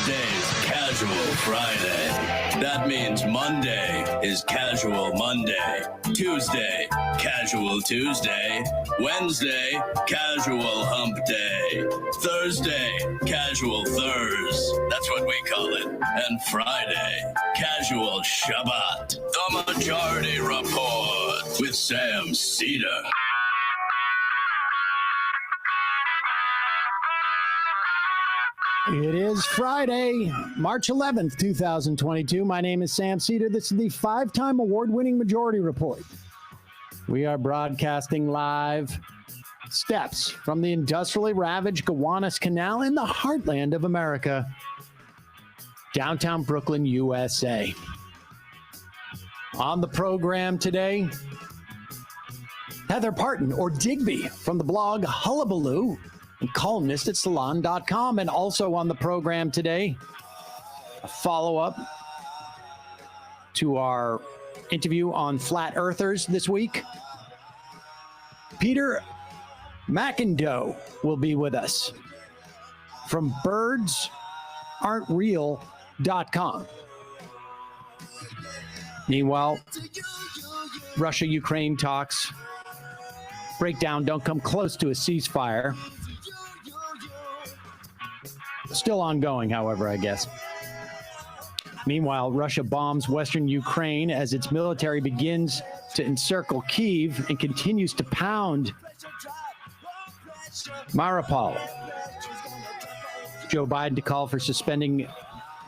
today's Casual Friday. That means Monday is Casual Monday, Tuesday, Casual Tuesday, Wednesday, Casual Hump Day, Thursday, Casual Thurs, that's what we call it, and Friday, Casual Shabbat. The Majority Report with Sam Seder. It is Friday, March 11th, 2022. My name is Sam Seder. This is the five-time award-winning Majority Report. We are broadcasting live steps from the industrially ravaged Gowanus Canal in the heartland of America, downtown Brooklyn, USA. On the program today, Heather Parton, or Digby, from the blog Hullabaloo, and columnist at salon.com. And also on the program today, a follow-up to our interview on flat earthers this week. Peter McIndoe will be with us from birdsaren'treal.com. Meanwhile, Russia-Ukraine talks breakdown don't come close to a ceasefire. Still ongoing, however, I guess. Meanwhile, Russia bombs western Ukraine as its military begins to encircle Kyiv and continues to pound Mariupol. Joe Biden to call for suspending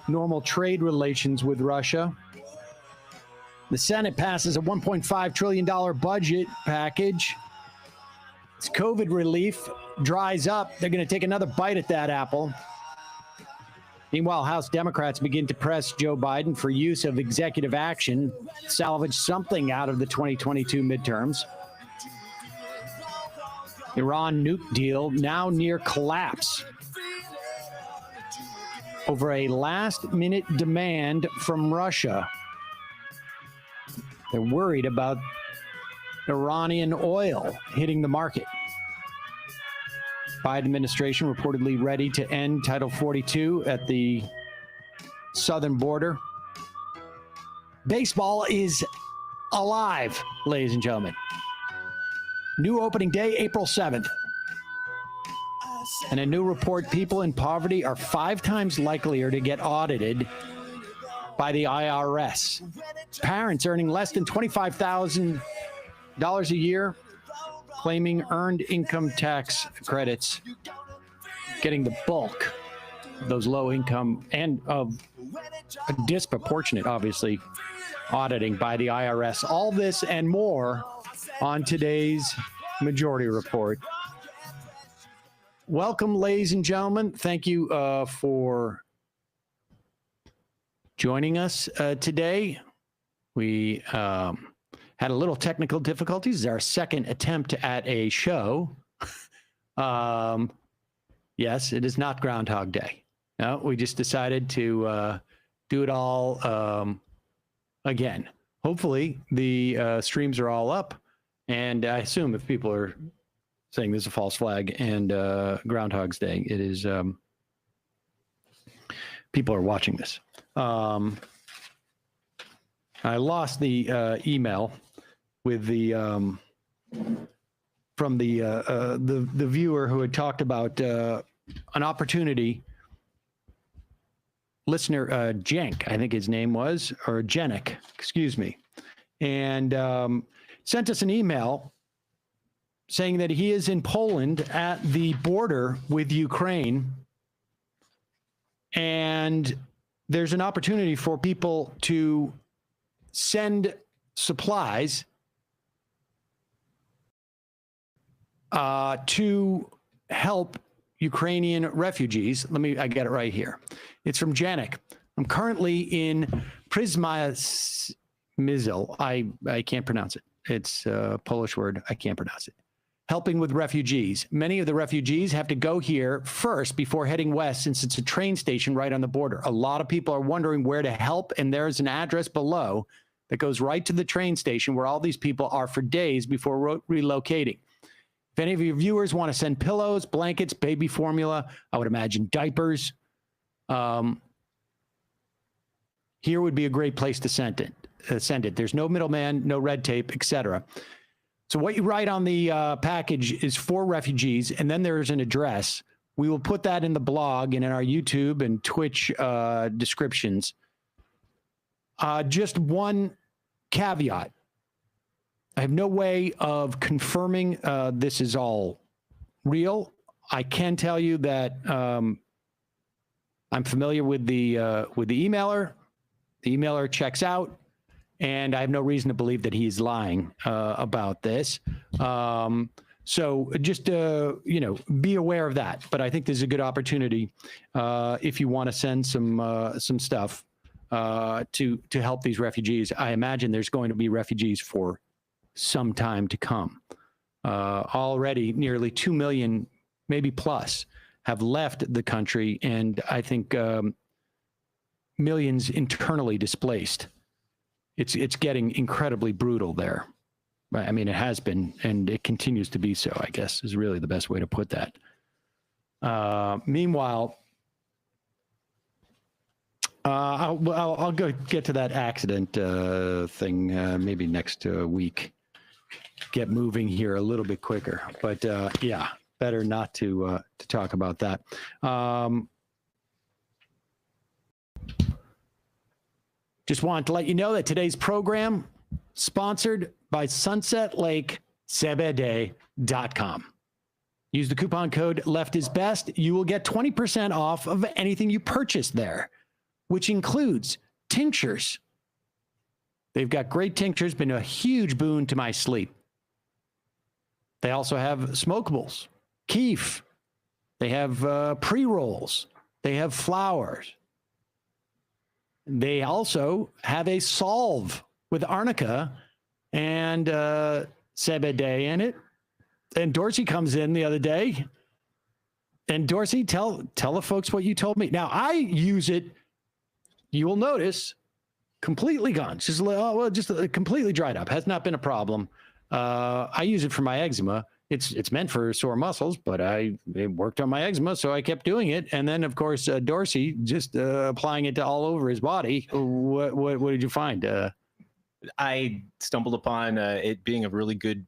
normal trade relations with Russia. The Senate passes a $1.5 trillion budget package. As COVID relief dries up, they're going to take another bite at that apple. Meanwhile, House Democrats begin to press Joe Biden for use of executive action, salvage something out of the 2022 midterms. Iran nuke deal now near collapse over a last-minute demand from Russia. They're worried about Iranian oil hitting the market. Biden administration reportedly ready to end Title 42 at the southern border. Baseball is alive, ladies and gentlemen. New opening day, April 7th. And a new report, people in poverty are 5 times likelier to get audited by the IRS. Parents earning less than $25,000 a year claiming earned income tax credits, getting the bulk of those low income and of a disproportionate, obviously, auditing by the IRS. All this and more on today's Majority Report. Welcome, ladies and gentlemen. Thank you for joining us today. We had a little technical difficulties. This is our second attempt at a show. Yes, it is not Groundhog Day. No, we just decided to do it all again. Hopefully, the streams are all up. And I assume if people are saying this is a false flag and Groundhog's Day, it is, people are watching this. I lost the email with the from the viewer who had talked about an opportunity. Listener Jenk, I think his name was, or Jenik, excuse me, and sent us an email saying that he is in Poland at the border with Ukraine, and there's an opportunity for people to send supplies to help Ukrainian refugees. I got it right here. It's from Janik. I'm currently in Przemysl. I can't pronounce it. It's a Polish word. I can't pronounce it. Helping with refugees. Many of the refugees have to go here first before heading west, since it's a train station right on the border. A lot of people are wondering where to help, and there's an address below that goes right to the train station where all these people are for days before relocating. If any of your viewers want to send pillows, blankets, baby formula, I would imagine diapers, here would be a great place to send it. There's no middleman, no red tape, etc. So what you write on the package is for refugees, and then there's an address. We will put that in the blog and in our YouTube and Twitch descriptions. Just one caveat. I have no way of confirming this is all real. I can tell you that I'm familiar with the emailer. The emailer checks out, and I have no reason to believe that he's lying about this. So just be aware of that. But I think this is a good opportunity if you want to send some stuff to help these refugees. I imagine there's going to be refugees for some time to come. Already nearly 2 million, maybe plus, have left the country, and I think millions internally displaced. It's getting incredibly brutal there. I mean, it has been, and it continues to be so, I guess, is really the best way to put that. Meanwhile, I'll go get to that accident thing maybe next week. Get moving here a little bit quicker, but yeah, better not to talk about that. Just wanted to let you know that today's program sponsored by sunsetlakecbd.com. Use the coupon code LEFTISBEST. You will get 20% off of anything you purchase there, which includes tinctures. They've got great tinctures, been a huge boon to my sleep. They also have smokables, keef. They have pre-rolls. They have flowers. They also have a solve with arnica and CBD in it. And Dorsey comes in the other day. And Dorsey, tell the folks what you told me. Now, I use it, you will notice, completely gone. Just completely dried up. Has not been a problem. I use it for my eczema. It's meant for sore muscles, but it worked on my eczema, so I kept doing it. And then, of course, Dorsey just applying it to all over his body. What did you find? I stumbled upon it being a really good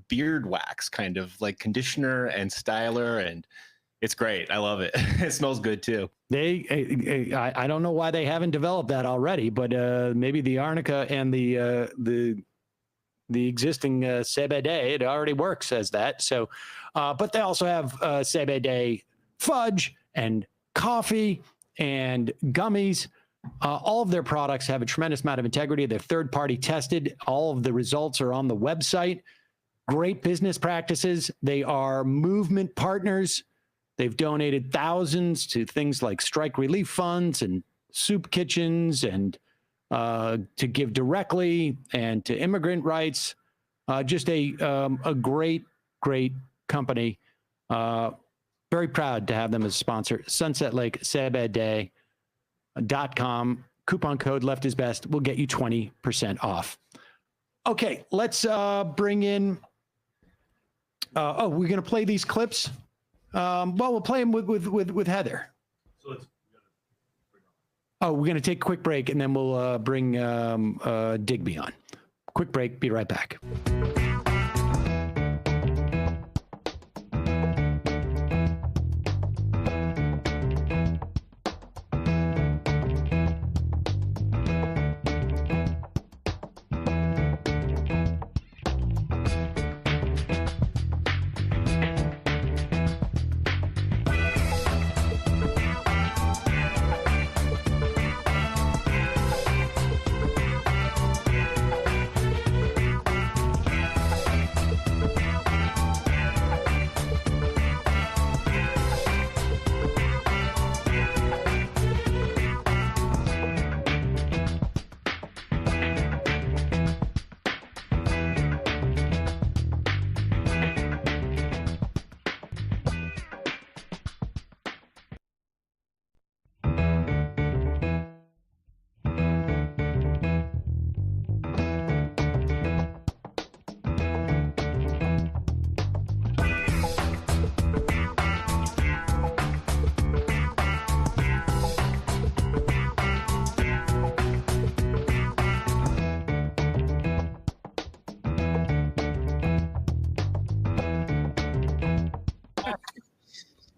beard wax, kind of like conditioner and styler, and it's great. I love it. It smells good too. I don't know why they haven't developed that already, but maybe the arnica and the existing CBD, it already works as that. So, but they also have CBD fudge and coffee and gummies. All of their products have a tremendous amount of integrity. They're third-party tested. All of the results are on the website. Great business practices. They are movement partners. They've donated thousands to things like strike relief funds and soup kitchens and to give directly and to immigrant rights. Just a great company. Very proud to have them as a sponsor. sunsetlakecbd.com. Coupon code LEFTISBEST will get you 20% off. Okay, let's bring in. We're going to play these clips. We'll play them with Heather. So we're going to take a quick break, and then we'll bring Digby on. Quick break. Be right back.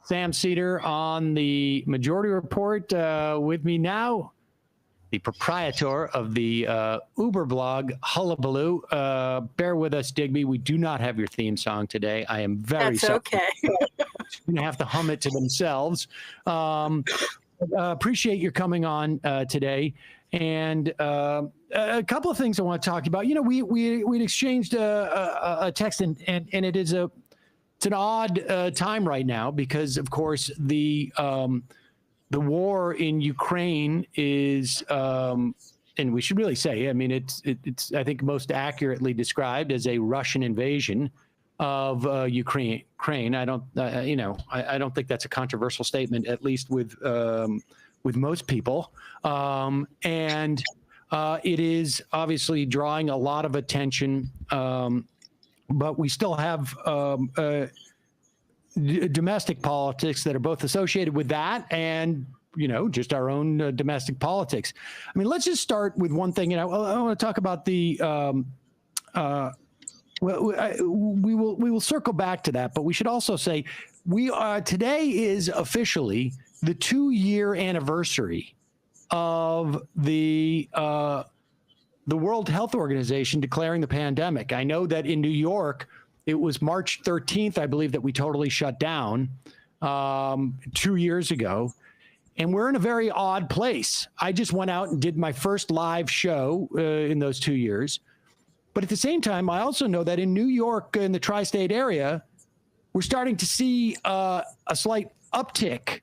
Sam Seder on the Majority Report. With me now, the proprietor of the Uber blog, Hullabaloo. Bear with us, Digby. We do not have your theme song today. I am very sorry. That's okay. Going to have to hum it to themselves. Appreciate your coming on today. And a couple of things I want to talk about. You know, we'd exchanged a text, and it is it's an odd time right now because, of course, the war in Ukraine is, and we should really say, I mean, it's I think most accurately described as a Russian invasion of Ukraine. I don't, I don't think that's a controversial statement, at least with most people. And it is obviously drawing a lot of attention, but we still have domestic politics that are both associated with that and, just our own domestic politics. I mean, let's just start with one thing. I want to talk about the, we will circle back to that, but we should also say today is officially the 2-year anniversary of the World Health Organization declaring the pandemic. I know that in New York, it was March 13th, I believe, that we totally shut down 2 years ago. And we're in a very odd place. I just went out and did my first live show in those 2 years. But at the same time, I also know that in New York, in the tri-state area, we're starting to see a slight uptick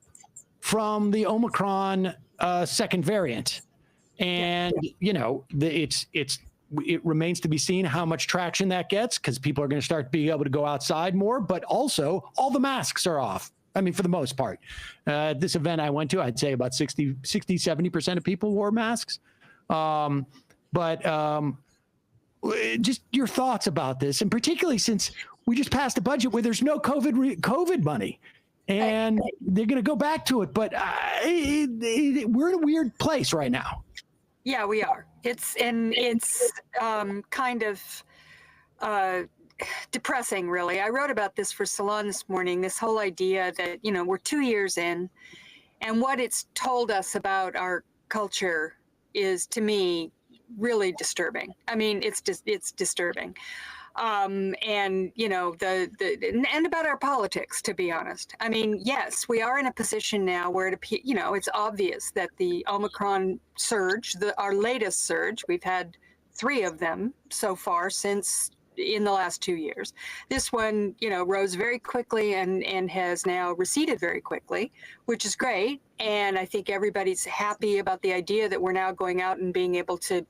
from the Omicron second variant. And, it remains to be seen how much traction that gets, because people are going to start being able to go outside more, but also all the masks are off. I mean, for the most part. This event I went to, I'd say about 70% of people wore masks. Just your thoughts about this, and particularly since we just passed a budget where there's no COVID money, and they're going to go back to it. But we're in a weird place right now. Yeah, we are. It's kind of depressing, really. I wrote about this for Salon this morning, this whole idea that, we're 2 years in, and what it's told us about our culture is, to me, really disturbing. I mean, it's disturbing. And about our politics, to be honest. I mean, yes, we are in a position now where it's obvious that the Omicron surge, our latest surge, we've had 3 of them so far in the last 2 years. This one, rose very quickly and has now receded very quickly, which is great. And I think everybody's happy about the idea that we're now going out and being able to,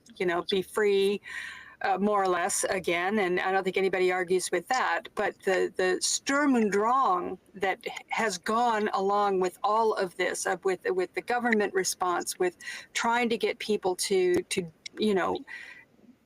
be free, more or less again. And I don't think anybody argues with that. But the Sturm und Drang that has gone along with all of this, with the government response, with trying to get people to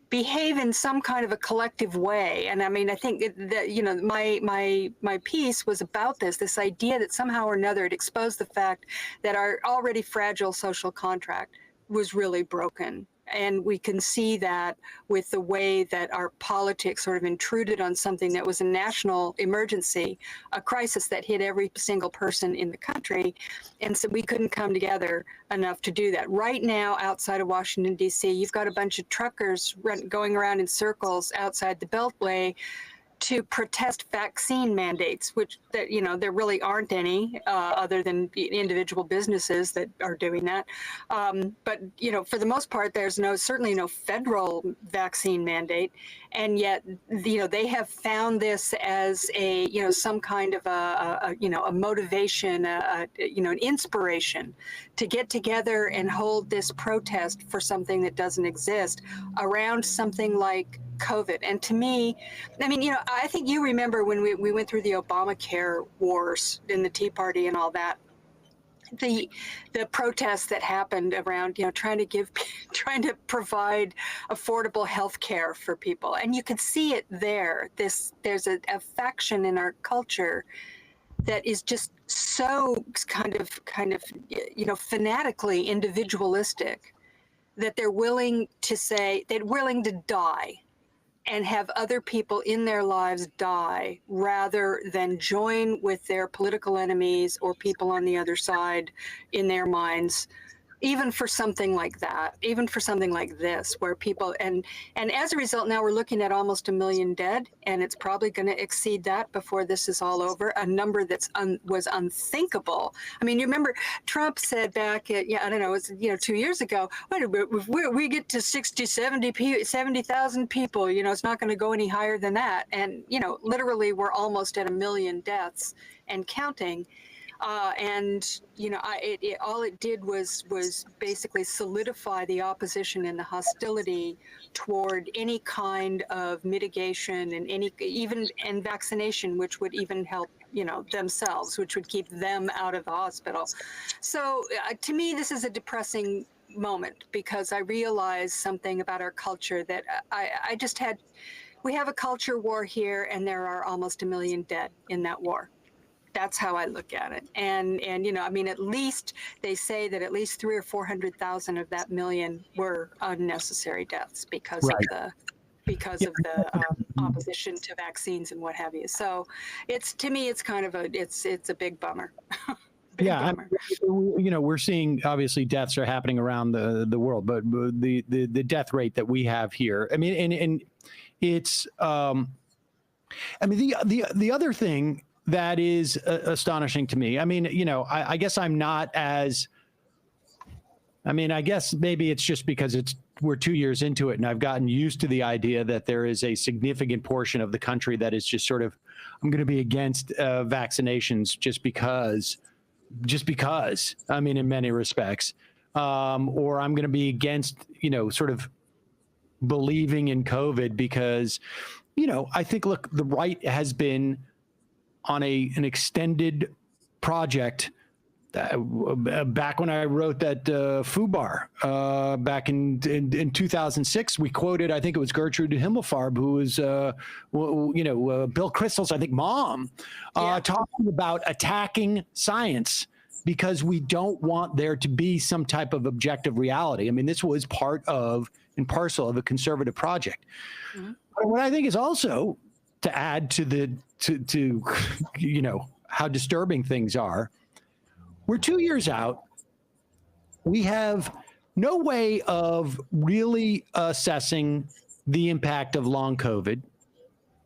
behave in some kind of a collective way. And I mean, I think that, my piece was about this idea that somehow or another it exposed the fact that our already fragile social contract was really broken. And we can see that with the way that our politics sort of intruded on something that was a national emergency, a crisis that hit every single person in the country. And so we couldn't come together enough to do that. Right now, outside of Washington, D.C., you've got a bunch of truckers going around in circles outside the Beltway to protest vaccine mandates, which there really aren't any other than individual businesses that are doing that. But for the most part, there's certainly no federal vaccine mandate, and yet they have found this as a some kind of a motivation, an inspiration to get together and hold this protest for something that doesn't exist around something like COVID. And to me, I mean, I think you remember when we went through the Obamacare wars and the Tea Party and all that, the protests that happened around, trying to provide affordable health care for people. And you could see it there. There's a faction in our culture that is just so kind of fanatically individualistic that they're willing to say, they're willing to die and have other people in their lives die rather than join with their political enemies or people on the other side in their minds, even for something like that, even for something like this, where people, and as a result, now we're looking at almost 1 million dead, and it's probably going to exceed that before this is all over, a number that's was unthinkable. I mean, you remember Trump said back at, I don't know, it was, 2 years ago, if we get to 60, 70,000 people, it's not going to go any higher than that. And, literally we're almost at 1 million deaths and counting. All it did was basically solidify the opposition and the hostility toward any kind of mitigation and even vaccination, which would even help, themselves, which would keep them out of the hospital. So to me, this is a depressing moment because I realized something about our culture that we have a culture war here, and there are almost 1 million dead in that war. That's how I look at it. And at least they say that at least 300,000 or 400,000 of that million were unnecessary deaths because of the opposition to vaccines and what have you. So to me, it's kind of it's a big bummer. Bummer. We're seeing obviously deaths are happening around the world, but the death rate that we have here, I mean, and it's, the other thing that is astonishing to me. I mean, I guess I'm not as, I guess maybe it's just because we're 2 years into it and I've gotten used to the idea that there is a significant portion of the country that is just sort of, I'm going to be against vaccinations just because, in many respects, or I'm going to be against, sort of believing in COVID because, I think, look, the right has been on an extended project back when I wrote that FUBAR back in 2006. We quoted, I think it was Gertrude Himmelfarb, who was Bill Kristol's, I think, mom, talking about attacking science because we don't want there to be some type of objective reality. I mean, this was part of and parcel of a conservative project. Mm-hmm. But what I think is also to add to how disturbing things are, we're 2 years out. We have no way of really assessing the impact of long COVID.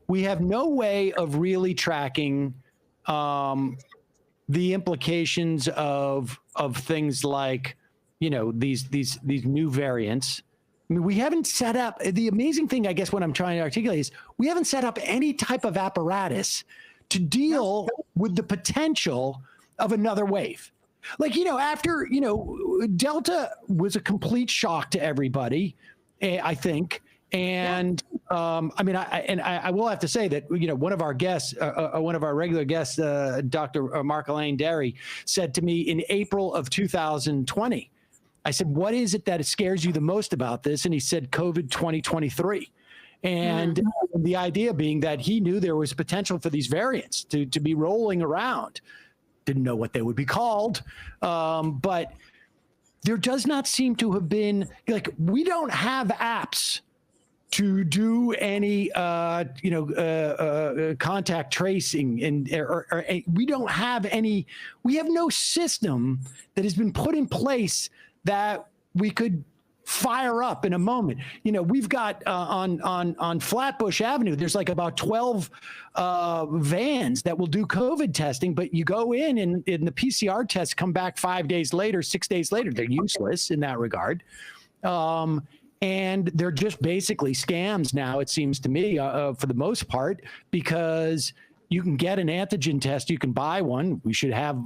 We have no way of really tracking the implications of things like, these new variants. I mean, we haven't set up, the amazing thing, I guess what I'm trying to articulate is we haven't set up any type of apparatus to deal with the potential of another wave. Like, after, Delta was a complete shock to everybody, I think. And I will have to say that, one of our guests, one of our regular guests, Dr. Mark-Elaine Derry, said to me in April of 2020, I said, what is it that scares you the most about this? And he said, COVID 2023. And the idea being that he knew there was potential for these variants to be rolling around. Didn't know what they would be called. But there does not seem to have been, we don't have apps to do any, contact tracing, and we don't have any. We have no system that has been put in place that we could fire up in a moment. We've got on Flatbush Avenue, there's like about 12 vans that will do COVID testing, but you go in and the PCR tests come back 5 days later, 6 days later. They're useless in that regard. And they're just basically scams now, it seems to me, for the most part, because you can get an antigen test, you can buy one. We should have,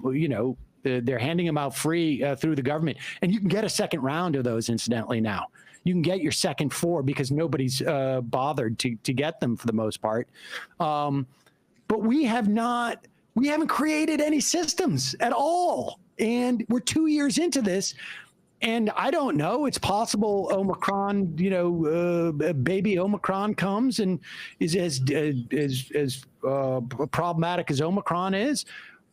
they're handing them out free through the government. And you can get a second round of those, incidentally, now. You can get your second 4 because nobody's bothered to get them for the most part. But we haven't created any systems at all. And we're 2 years into this. And I don't know, it's possible Omicron, baby Omicron comes and is as problematic as Omicron is.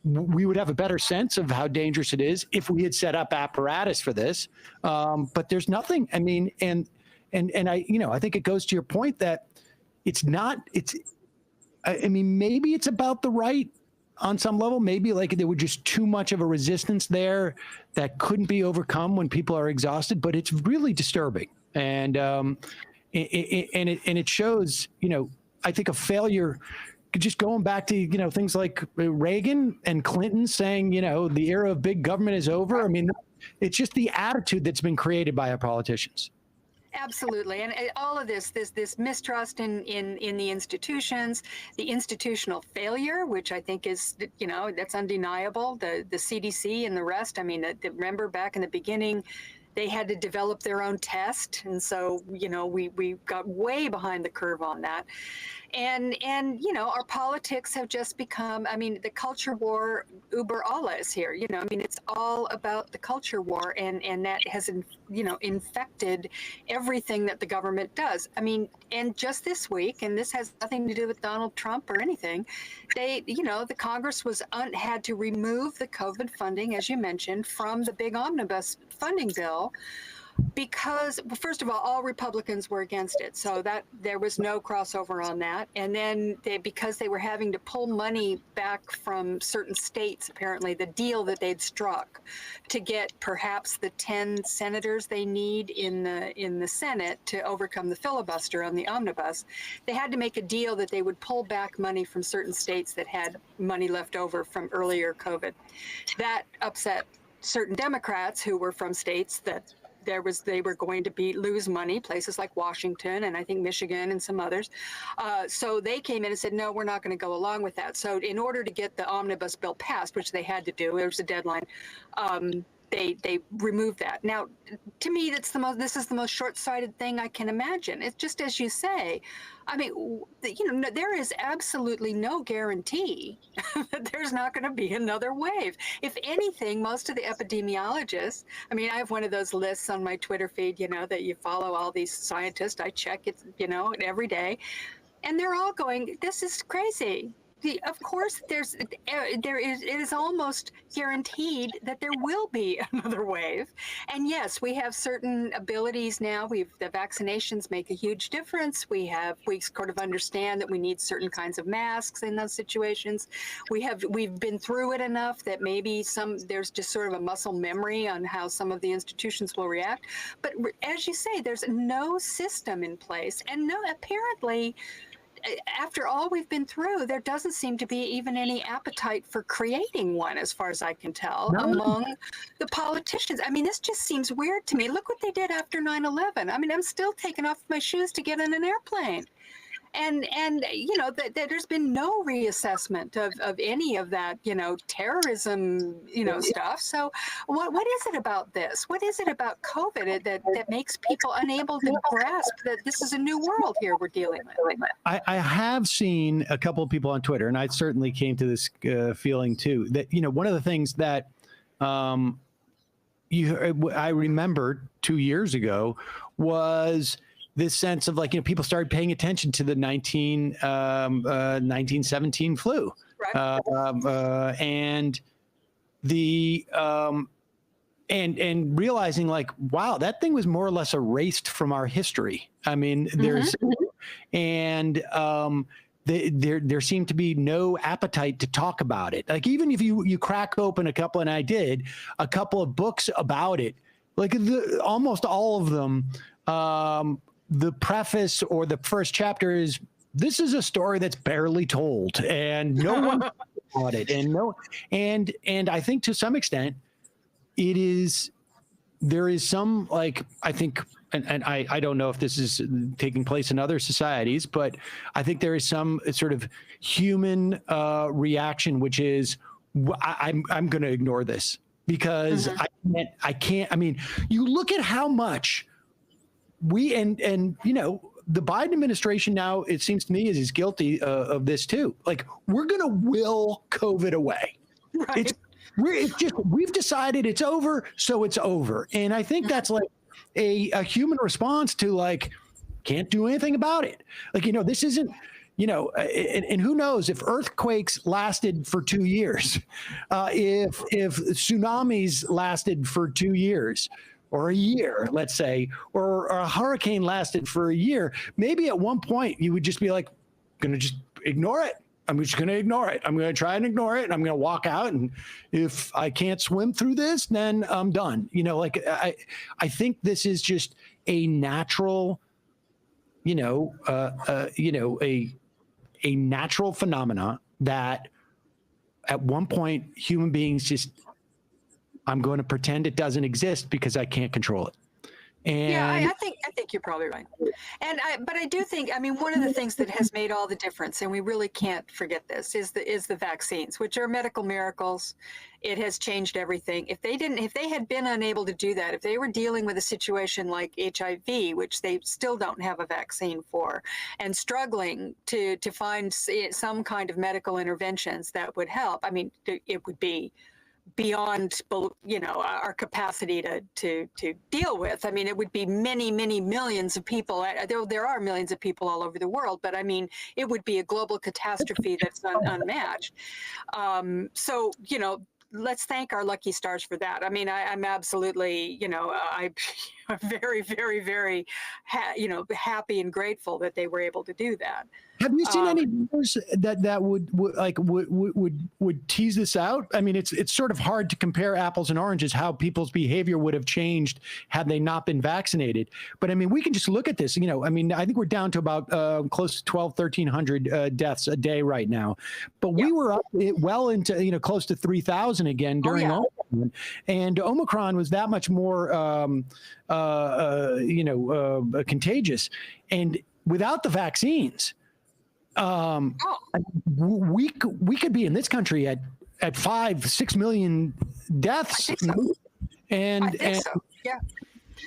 We would have a better sense of how dangerous it is if we had set up apparatus for this. But there's nothing. I mean, and I think it goes to your point that, it's not, I mean, maybe it's about the right on some level. Maybe like there was just too much of a resistance there that couldn't be overcome when people are exhausted, but it's really disturbing. And it shows, I think a failure, just going back to, things like Reagan and Clinton saying, the era of big government is over. I mean, it's just the attitude that's been created by our politicians. Absolutely. And all of this mistrust in the institutions, the institutional failure, which I think is, that's undeniable. The CDC and the rest. I mean, remember back in the beginning, they had to develop their own test. And so, we got way behind the curve on that. And our politics have just become, I mean, the culture war über alles here, I mean, it's all about the culture war, and that has, infected everything that the government does. I mean, and just this week, and this has nothing to do with Donald Trump or anything, the Congress had to remove the COVID funding, as you mentioned, from the big omnibus funding bill, because, first of all Republicans were against it, so that there was no crossover on that. And then because they were having to pull money back from certain states, apparently the deal that they'd struck to get perhaps the 10 senators they need in the Senate to overcome the filibuster on the omnibus, they had to make a deal that they would pull back money from certain states that had money left over from earlier COVID. That upset certain Democrats who were from states that they were going to lose money, places like Washington and I think Michigan and some others. So they came in and said, no, we're not going to go along with that. So in order to get the omnibus bill passed, which they had to do, there was a deadline, they removed that. Now, to me, this is the most short-sighted thing I can imagine. It's just as you say. I mean, there is absolutely no guarantee that there's not going to be another wave. If anything, most of the epidemiologists, I mean, I have one of those lists on my Twitter feed, that you follow all these scientists. I check it, every day, and they're all going, this is crazy. Of course, it is almost guaranteed that there will be another wave. And yes, we have certain abilities now. The vaccinations make a huge difference. We sort of understand that we need certain kinds of masks in those situations. We've been through it enough that maybe there's just sort of a muscle memory on how some of the institutions will react. But as you say, there's no system in place, and apparently, after all we've been through, there doesn't seem to be even any appetite for creating one, as far as I can tell, among the politicians. I mean, this just seems weird to me. Look what they did after 9/11. I mean, I'm still taking off my shoes to get in an airplane. And there's been no reassessment of any of that, terrorism, stuff. So what is it about this? What is it about COVID that makes people unable to grasp that this is a new world here we're dealing with? I have seen a couple of people on Twitter, and I certainly came to this feeling too, that, one of the things that I remember 2 years ago was this sense of people started paying attention to the 1917 flu, right. And realizing wow, that thing was more or less erased from our history. I mean, there's and there seemed to be no appetite to talk about it. Even if you crack open a couple, and I did a couple of books about it, almost all of them. The preface or the first chapter is, this is a story that's barely told, and no one taught it, and I think to some extent there is some I think, and I don't know if this is taking place in other societies, but I think there is some sort of human reaction, which is, I'm going to ignore this because I can't. I mean, you look at how much the Biden administration now, it seems to me, is guilty of this too. We're going to will COVID away. Right. We've decided it's over, so it's over. And I think that's a human response to can't do anything about it. This isn't, and who knows if earthquakes lasted for 2 years, if tsunamis lasted for 2 years, or a year, let's say, or a hurricane lasted for a year, maybe at one point you would just be like, going to just ignore it. I'm just going to ignore it. I'm going to try and ignore it. And I'm going to walk out. And if I can't swim through this, then I'm done. You know, like I think this is just a natural, a natural phenomena that at one point human beings just, I'm going to pretend it doesn't exist because I can't control it. And yeah, I think you're probably right. But I do think, I mean, one of the things that has made all the difference, and we really can't forget this, is the vaccines, which are medical miracles. It has changed everything. If they had been unable to do that, if they were dealing with a situation like HIV, which they still don't have a vaccine for, and struggling to find some kind of medical interventions that would help, I mean, it would be beyond, our capacity to deal with. I mean, it would be many, many millions of people. There are millions of people all over the world, but I mean, it would be a global catastrophe that's unmatched. So, let's thank our lucky stars for that. I mean, I'm absolutely, I'm very, very, very, happy and grateful that they were able to do that. Have you seen any numbers that would tease this out? I mean, it's sort of hard to compare apples and oranges, how people's behavior would have changed had they not been vaccinated. But I mean, we can just look at this. I mean, I think we're down to about close to 1,300 deaths a day right now. But we were up well into close to 3,000 again during Omicron, and Omicron was that much more contagious, and without the vaccines. We could be in this country at 5-6 million deaths, and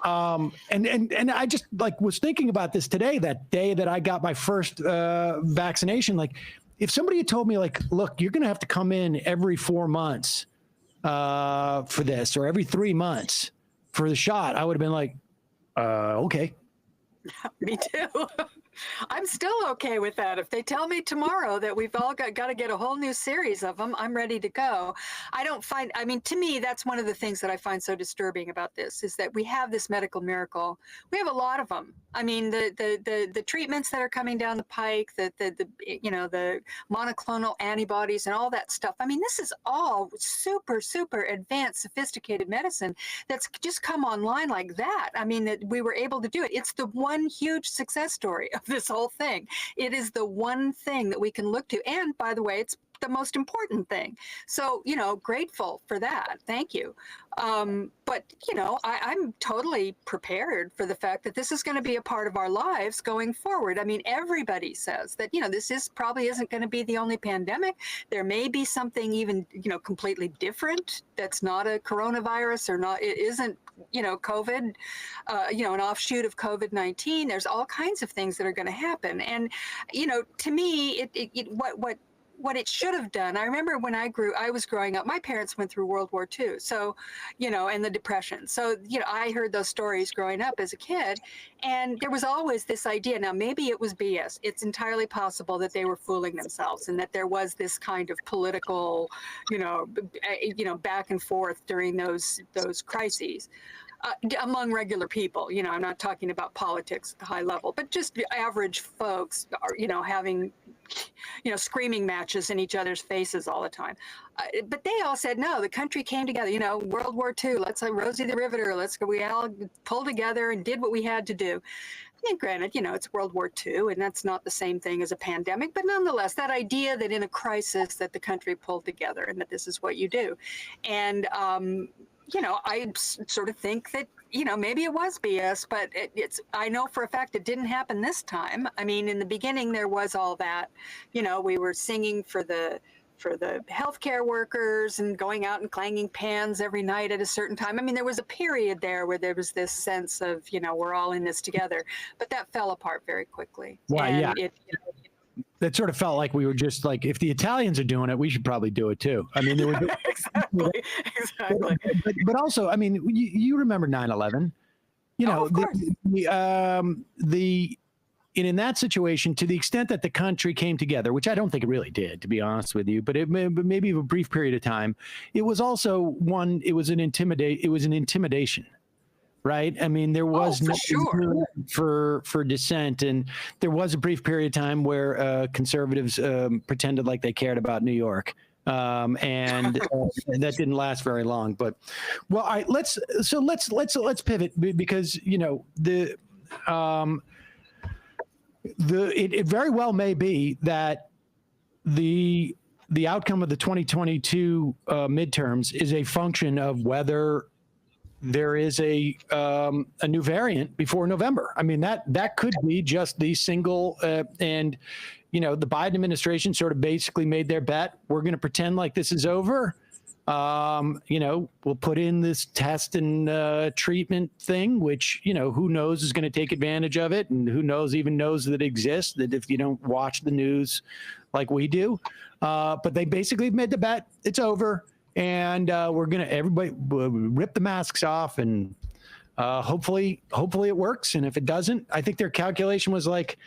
I just was thinking about this today, that day that I got my first vaccination. Like, if somebody had told me, look, you're going to have to come in every 4 months for this, or every 3 months for the shot, I would have been like, okay. Me too. I'm still okay with that. If they tell me tomorrow that we've all got to get a whole new series of them, I'm ready to go. I mean, to me, that's one of the things that I find so disturbing about this, is that we have this medical miracle. We have a lot of them. I mean, the treatments that are coming down the pike, the monoclonal antibodies and all that stuff. I mean, this is all super, super advanced, sophisticated medicine that's just come online like that. I mean, that we were able to do it. It's the one huge success story of this whole thing. It is the one thing that we can look to. And by the way, it's the most important thing. So, grateful for that. Thank you. But, I'm totally prepared for the fact that this is going to be a part of our lives going forward. I mean, everybody says that, this probably isn't going to be the only pandemic. There may be something even, completely different that's not a coronavirus, or not, it isn't, COVID, an offshoot of COVID-19. There's all kinds of things that are going to happen. And, to me, what it should have done. I remember when I was growing up, my parents went through World War II. So, and the Depression. So, I heard those stories growing up as a kid, and there was always this idea. Now, maybe it was BS. It's entirely possible that they were fooling themselves, and that there was this kind of political, back and forth during those crises. Among regular people, I'm not talking about politics at the high level, but just average folks are, having, screaming matches in each other's faces all the time. But they all said, no, the country came together, World War II, let's Rosie the Riveter, we all pulled together and did what we had to do. And granted, it's World War II, and that's not the same thing as a pandemic, but nonetheless, that idea that in a crisis that the country pulled together and that this is what you do. And, I sort of think that, maybe it was BS, but I know for a fact it didn't happen this time. I mean, in the beginning, there was all that, we were singing for the healthcare workers and going out and clanging pans every night at a certain time. I mean, there was a period there where there was this sense of, we're all in this together, but that fell apart very quickly. Well, yeah. That sort of felt like we were just like, if the Italians are doing it, we should probably do it too. I mean, there was exactly. But also, I mean, you remember 9/11, in that situation, to the extent that the country came together, which I don't think it really did, to be honest with you, but maybe a brief period of time, it was also an intimidation. right? I mean, there was no room for dissent, and there was a brief period of time where conservatives pretended like they cared about New York, and that didn't last very long. But well, all right, let's pivot, because it very well may be that the outcome of the 2022 midterms is a function of whether there is a new variant before November. I mean, that could be just the single, and the Biden administration sort of basically made their bet. We're going to pretend like this is over. We'll put in this test and treatment thing, which, who knows is going to take advantage of it, and who knows that it exists, that if you don't watch the news like we do. But they basically made the bet. It's over. And everybody rip the masks off, and hopefully it works. And if it doesn't, I think their calculation was like,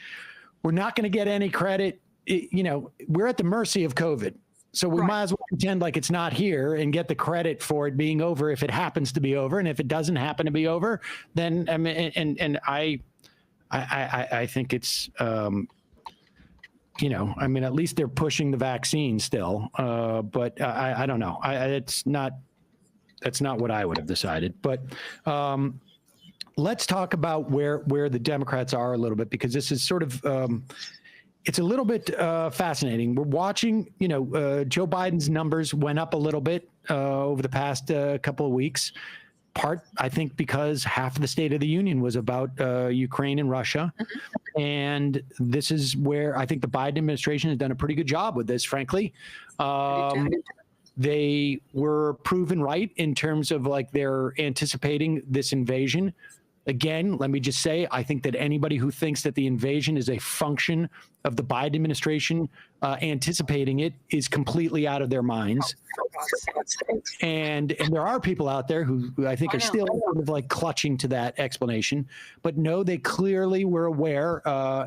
we're not going to get any credit. We're at the mercy of COVID. So we might as well pretend like it's not here and get the credit for it being over if it happens to be over. And if it doesn't happen to be over, then I think it's, at least they're pushing the vaccine still. But I don't know. That's not what I would have decided. But let's talk about where the Democrats are a little bit, because this is sort of, it's a little bit fascinating. We're watching, Joe Biden's numbers went up a little bit over the past couple of weeks. Part, I think, because half of the State of the Union was about Ukraine and Russia. And this is where I think the Biden administration has done a pretty good job with this, frankly. They were proven right in terms of like they're anticipating this invasion. Again, let me just say, I think that anybody who thinks that the invasion is a function of the Biden administration anticipating it is completely out of their minds. And there are people out there who I think are still sort of like clutching to that explanation. But no, they clearly were aware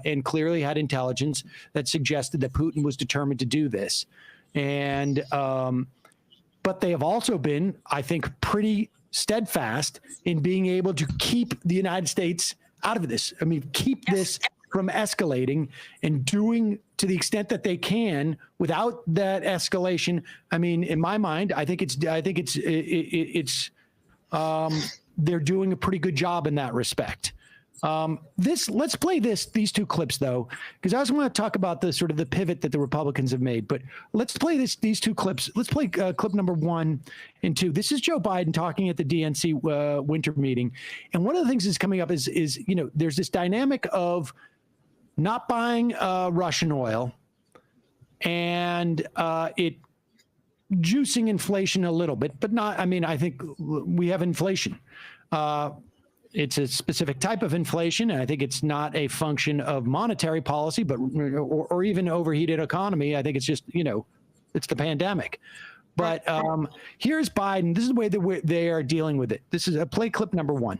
and clearly had intelligence that suggested that Putin was determined to do this. And but they have also been, I think, pretty steadfast in being able to keep the United States out of this. I mean, keep this from escalating, and doing to the extent that they can without that escalation. I mean, in my mind, I think they're doing a pretty good job in that respect. Let's play these two clips though, because I also want to talk about the sort of the pivot that the Republicans have made. But let's play these two clips. Let's play clip number 1 and 2. This is Joe Biden talking at the DNC winter meeting, and one of the things that's coming up is there's this dynamic of not buying Russian oil, and it juicing inflation a little bit, but not. I mean, I think we have inflation. It's a specific type of inflation, and I think it's not a function of monetary policy, but or even overheated economy. I think it's just it's the pandemic. But here's Biden. This is the way that they are dealing with it. This is a play clip number 1.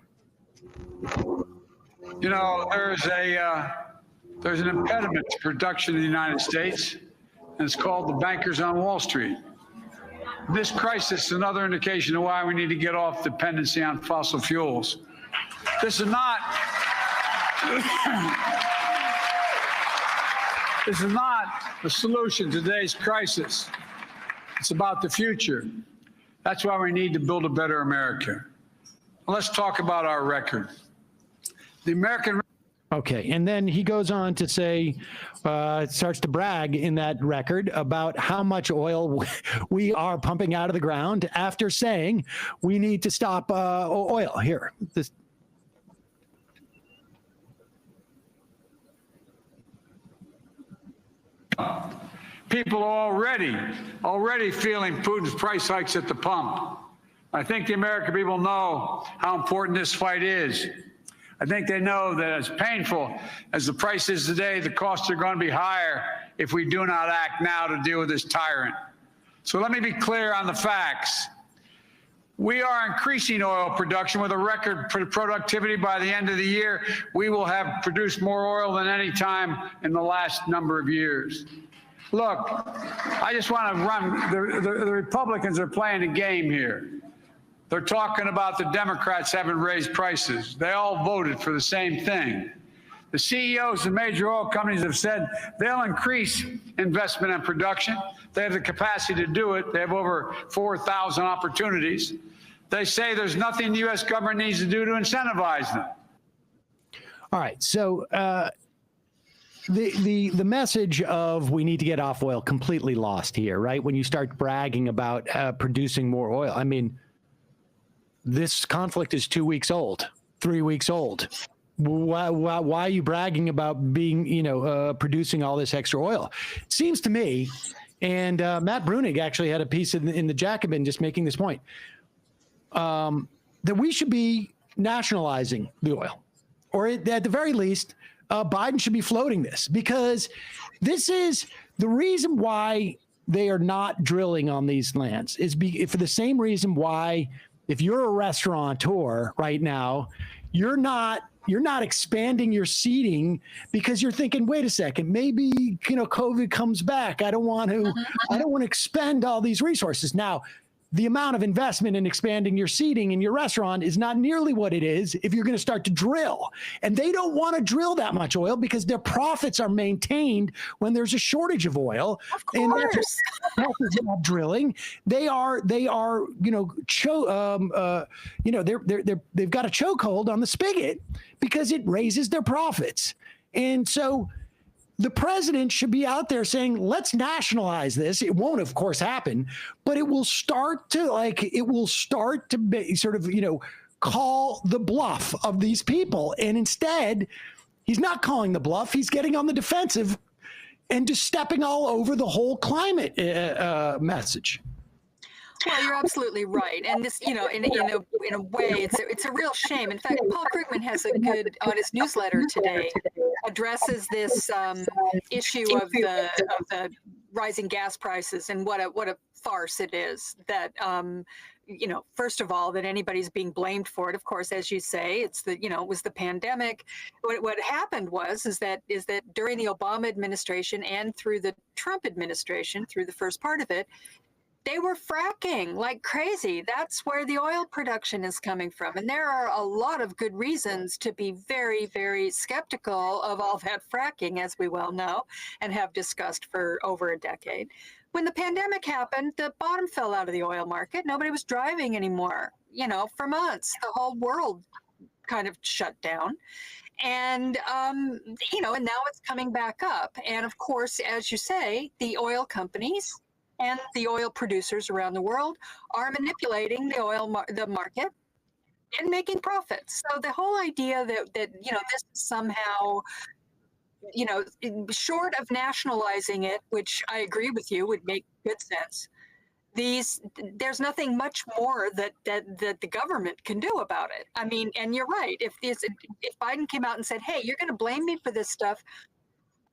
There's an impediment to production in the United States, and it's called the bankers on Wall Street. This crisis is another indication of why we need to get off dependency on fossil fuels. This is not the solution to today's crisis. It's about the future. That's why we need to build a better America. Let's talk about our record. The American. Okay, and then he goes on to say, starts to brag in that record about how much oil we are pumping out of the ground after saying we need to stop oil. Here, this. People are already feeling Putin's price hikes at the pump. I think the American people know how important this fight is. I think they know that as painful as the price is today, the costs are going to be higher if we do not act now to deal with this tyrant. So let me be clear on the facts. We are increasing oil production with a record productivity. By the end of the year, we will have produced more oil than any time in the last number of years. Look, I just want to run, the Republicans are playing a game here. They're talking about the Democrats haven't raised prices. They all voted for the same thing. The CEOs of major oil companies have said they'll increase investment and production. They have the capacity to do it. They have over 4,000 opportunities. They say there's nothing the U.S. government needs to do to incentivize them. All right. So the message of we need to get off oil completely lost here, right? When you start bragging about producing more oil. I mean, this conflict is 2 weeks old, 3 weeks old. Why are you bragging about being, producing all this extra oil? It seems to me, and Matt Brunig actually had a piece in the Jacobin just making this point, that we should be nationalizing the oil, or at the very least, Biden should be floating this, because this is the reason why they are not drilling on these lands is for the same reason why, if you're a restaurateur right now, you're not expanding your seating because you're thinking, wait a second, maybe, COVID comes back. I don't want to expend all these resources. Now, the amount of investment in expanding your seating in your restaurant is not nearly what it is if you're going to start to drill. And they don't want to drill that much oil because their profits are maintained when there's a shortage of oil. Of course. And that's not drilling. They've got a chokehold on the spigot because it raises their profits. And so the president should be out there saying, let's nationalize this. It won't, of course, happen, but it will start to be sort of, call the bluff of these people. And instead, he's not calling the bluff. He's getting on the defensive and just stepping all over the whole climate message. Well, you're absolutely right, and this, in a way, it's a real shame. In fact, Paul Krugman has a good on his newsletter today addresses this issue of the rising gas prices and what a farce it is that. First of all, that anybody's being blamed for it. Of course, as you say, it's it was the pandemic. What happened is that during the Obama administration and through the Trump administration, through the first part of it, they were fracking like crazy. That's where the oil production is coming from. And there are a lot of good reasons to be very, very skeptical of all that fracking, as we well know and have discussed for over a decade. When the pandemic happened, the bottom fell out of the oil market. Nobody was driving anymore, for months. The whole world kind of shut down. And, and now it's coming back up. And of course, as you say, the oil companies and the oil producers around the world are manipulating the market and making profits. So the whole idea that this is somehow, short of nationalizing it, which I agree with you would make good sense, there's nothing much more that the government can do about it. I mean, and you're right. If Biden came out and said, "Hey, you're going to blame me for this stuff,"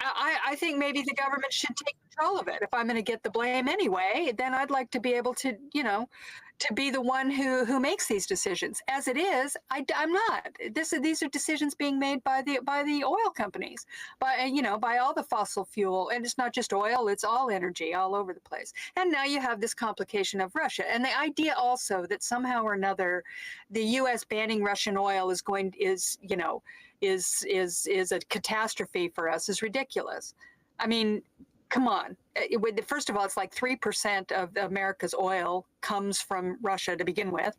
I think maybe the government should take control of it. If I'm going to get the blame anyway, then I'd like to be able to, to be the one who makes these decisions. As it is, I'm not. These are decisions being made by the oil companies, by all the fossil fuel, and it's not just oil; it's all energy, all over the place. And now you have this complication of Russia, and the idea also that somehow or another, the U.S. banning Russian oil is a catastrophe for us is ridiculous. I mean, come on. First of all, it's like 3% of America's oil comes from Russia to begin with.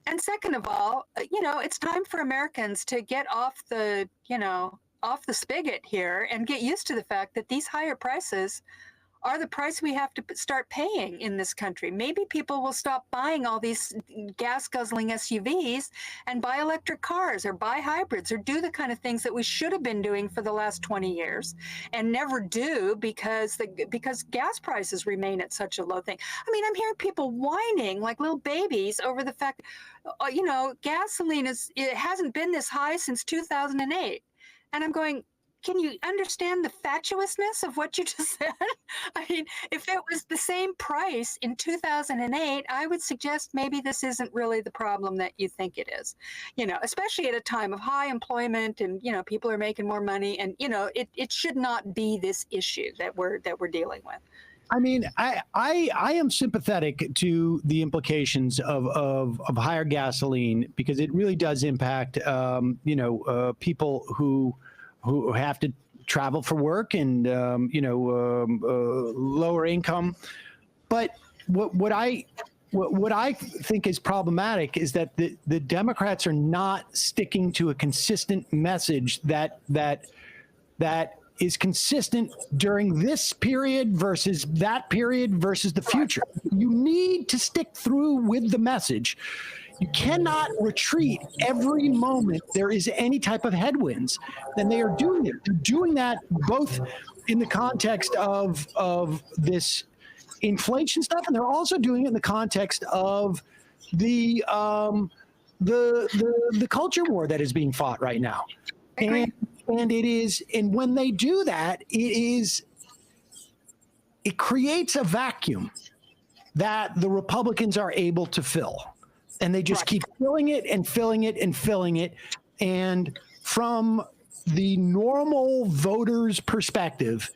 And second of all, it's time for Americans to get off the spigot here and get used to the fact that these higher prices are the price we have to start paying in this country. Maybe people will stop buying all these gas-guzzling SUVs and buy electric cars or buy hybrids or do the kind of things that we should have been doing for the last 20 years and never do because gas prices remain at such a low thing. I mean, I'm hearing people whining like little babies over the fact, gasoline hasn't been this high since 2008. And I'm going, can you understand the fatuousness of what you just said? I mean, if it was the same price in 2008, I would suggest maybe this isn't really the problem that you think it is, especially at a time of high employment and, people are making more money and, it should not be this issue that we're dealing with. I mean, I am sympathetic to the implications of higher gasoline, because it really does impact, people who have to travel for work and, lower income. But what I think is problematic is that the Democrats are not sticking to a consistent message that is consistent during this period versus that period versus the future. You need to stick through with the message. You cannot retreat every moment there is any type of headwinds. And they are doing it. They're doing that both in the context of this inflation stuff, and they're also doing it in the context of the culture war that is being fought right now. And it is, and when they do that, it creates a vacuum that the Republicans are able to fill. And they just keep filling it and filling it and filling it. And from the normal voter's perspective,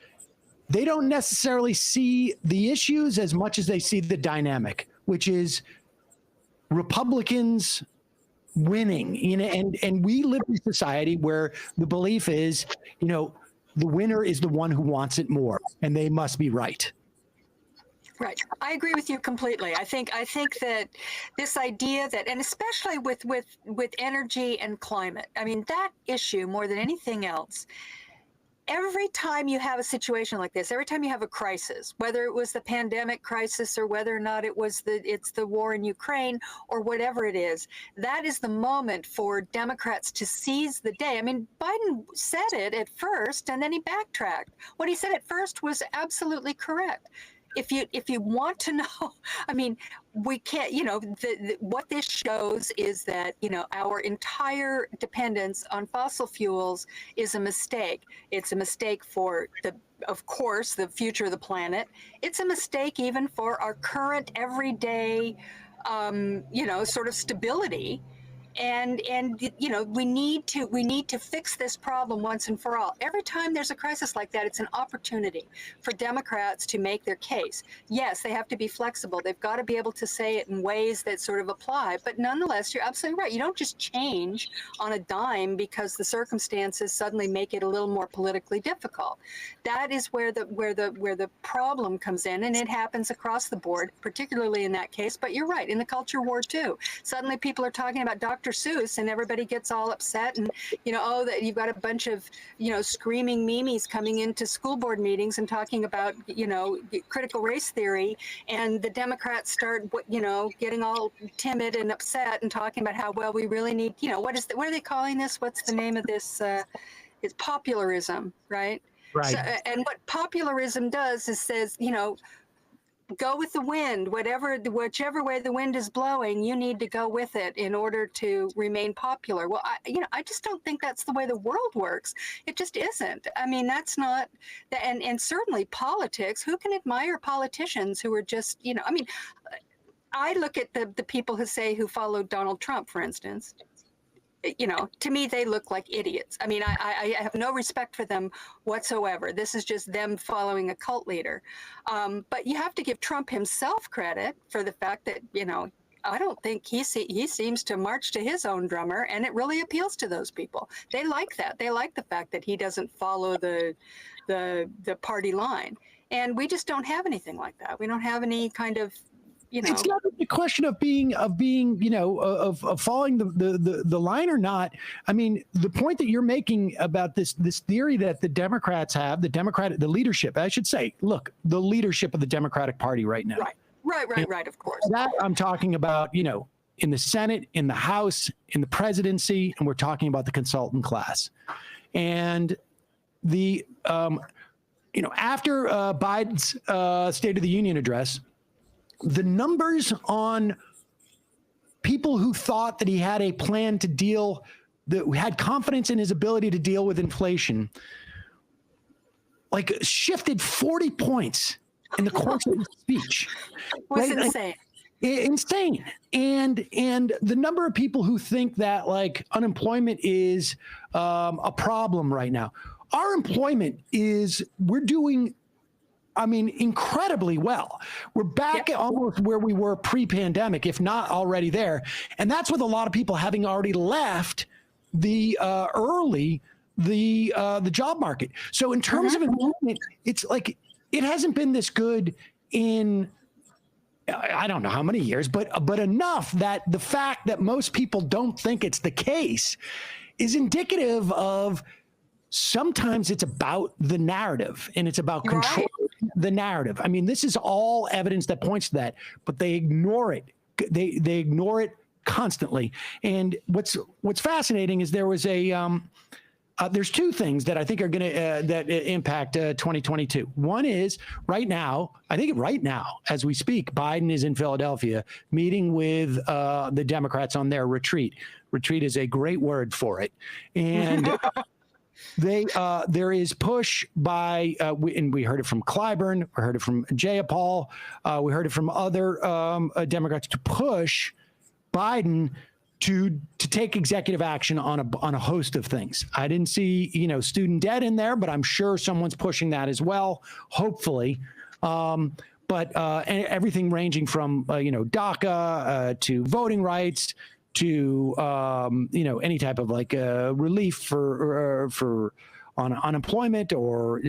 they don't necessarily see the issues as much as they see the dynamic, which is Republicans winning, and we live in a society where the belief is, the winner is the one who wants it more, and they must be right. Right. I agree with you completely. I think that this idea that, and especially with energy and climate, I mean, that issue more than anything else, every time you have a situation like this, every time you have a crisis, whether it was the pandemic crisis or whether or not it's the war in Ukraine or whatever it is, that is the moment for Democrats to seize the day. I mean, Biden said it at first and then he backtracked. What he said at first was absolutely correct. If you want to know, I mean, we can't, what this shows is that, our entire dependence on fossil fuels is a mistake. It's a mistake for of course, the future of the planet. It's a mistake even for our current everyday, sort of stability. And we need to fix this problem once and for all. Every time there's a crisis like that, it's an opportunity for Democrats to make their case. Yes, they have to be flexible. They've got to be able to say it in ways that sort of apply. But nonetheless, you're absolutely right. You don't just change on a dime because the circumstances suddenly make it a little more politically difficult. That is where the problem comes in, and it happens across the board, particularly in that case. But you're right, in the culture war too. Suddenly, people are talking about Dr. Seuss, and everybody gets all upset, and that you've got a bunch of screaming memes coming into school board meetings and talking about critical race theory, and the Democrats start getting all timid and upset and talking about how we really need what are they calling this? What's the name of this? It's popularism, right? Right. So, and what popularism does is says go with the wind, whichever way the wind is blowing, you need to go with it in order to remain popular. Well, I just don't think that's the way the world works. It just isn't. I mean, that's not, and certainly politics, who can admire politicians who are just, I mean, I look at the people who follow Donald Trump, for instance. To me, they look like idiots. I mean, I have no respect for them whatsoever. This is just them following a cult leader. But you have to give Trump himself credit for the fact that, I don't think he seems to march to his own drummer, and it really appeals to those people. They like that. They like the fact that he doesn't follow the party line. And we just don't have anything like that. We don't have any kind of It's not a question of being, of following the line or not. I mean, the point that you're making about this theory that the Democrats have, the leadership, I should say, look, the leadership of the Democratic Party right now. Right, of course. That I'm talking about, in the Senate, in the House, in the presidency, and we're talking about the consultant class. And the, after Biden's State of the Union address, the numbers on people who thought that he had a plan to deal, that had confidence in his ability to deal with inflation, shifted 40 points in the course of his speech. Was insane. Insane. And the number of people who think that unemployment is our employment is, we're doing I mean, incredibly well. We're back at almost where we were pre-pandemic, if not already there. And that's with a lot of people having already left the job market. So in terms of employment, it's like it hasn't been this good in I don't know how many years, but enough that the fact that most people don't think it's the case is indicative of sometimes it's about the narrative and it's about controlling the narrative. I mean, this is all evidence that points to that, but they ignore it. They ignore it constantly. And what's fascinating is there was there's two things that I think are going to that impact 2022. One is right now, as we speak, Biden is in Philadelphia meeting with the Democrats on their retreat. Retreat is a great word for it. And there is push by, and we heard it from Clyburn, we heard it from Jayapal, we heard it from other Democrats to push Biden to take executive action on a host of things. I didn't see, student debt in there, but I'm sure someone's pushing that as well, hopefully. But everything ranging from, DACA to voting rights to, any type of relief for on unemployment or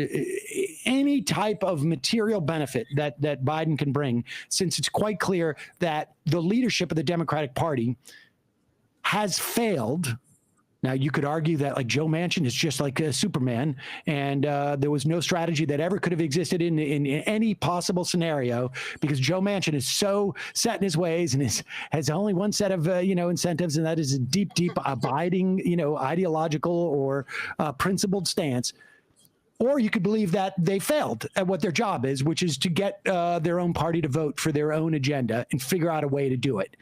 any type of material benefit that Biden can bring, since it's quite clear that the leadership of the Democratic Party has failed. Now, you could argue that Joe Manchin is just like a Superman, and there was no strategy that ever could have existed in any possible scenario, because Joe Manchin is so set in his ways and has only one set of incentives, and that is a deep abiding ideological or principled stance. Or you could believe that they failed at what their job is, which is to get their own party to vote for their own agenda and figure out a way to do it.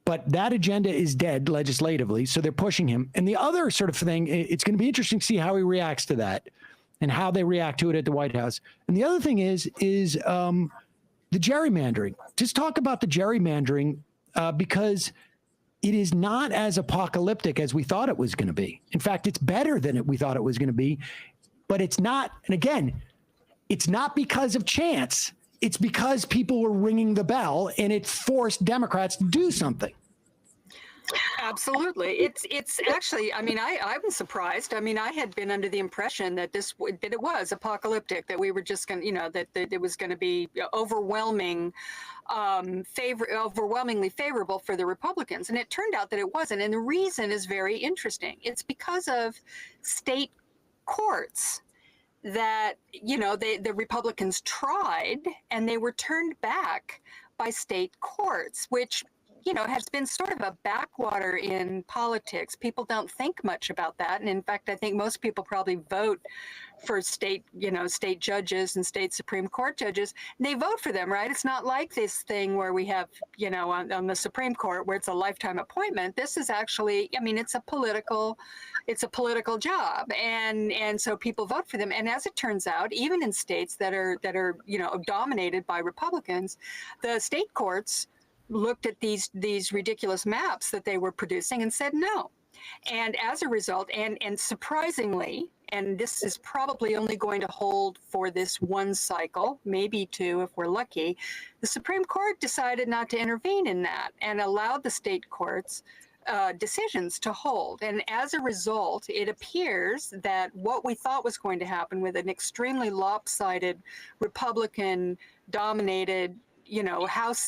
But that agenda is dead legislatively, so they're pushing him. And the other sort of thing, it's going to be interesting to see how he reacts to that and how they react to it at the White House. And the other thing is the gerrymandering. Just talk about the gerrymandering because it is not as apocalyptic as we thought it was going to be. In fact, it's better than we thought it was going to be, but it's not. And again, it's not because of chance. It's because people were ringing the bell, and it forced Democrats to do something. Absolutely. It's actually, I mean, I was surprised. I mean, I had been under the impression that it was apocalyptic, that we were just going to, that it was going to be overwhelmingly favorable for the Republicans. And it turned out that it wasn't. And the reason is very interesting. It's because of state courts that, the Republicans tried, and they were turned back by state courts, which, has been sort of a backwater in politics. People don't think much about that. And in fact, I think most people probably vote for state judges and state Supreme Court judges. And they vote for them, right? It's not like this thing where we have, on the Supreme Court where it's a lifetime appointment. This is actually, it's a political job. And so people vote for them. And as it turns out, even in states that are, dominated by Republicans, the state courts looked at these ridiculous maps that they were producing and said no. And as a result, and surprisingly, and this is probably only going to hold for this one cycle, maybe two if we're lucky, the Supreme Court decided not to intervene in that and allowed the state courts decisions to hold. And as a result, it appears that what we thought was going to happen with an extremely lopsided Republican-dominated new House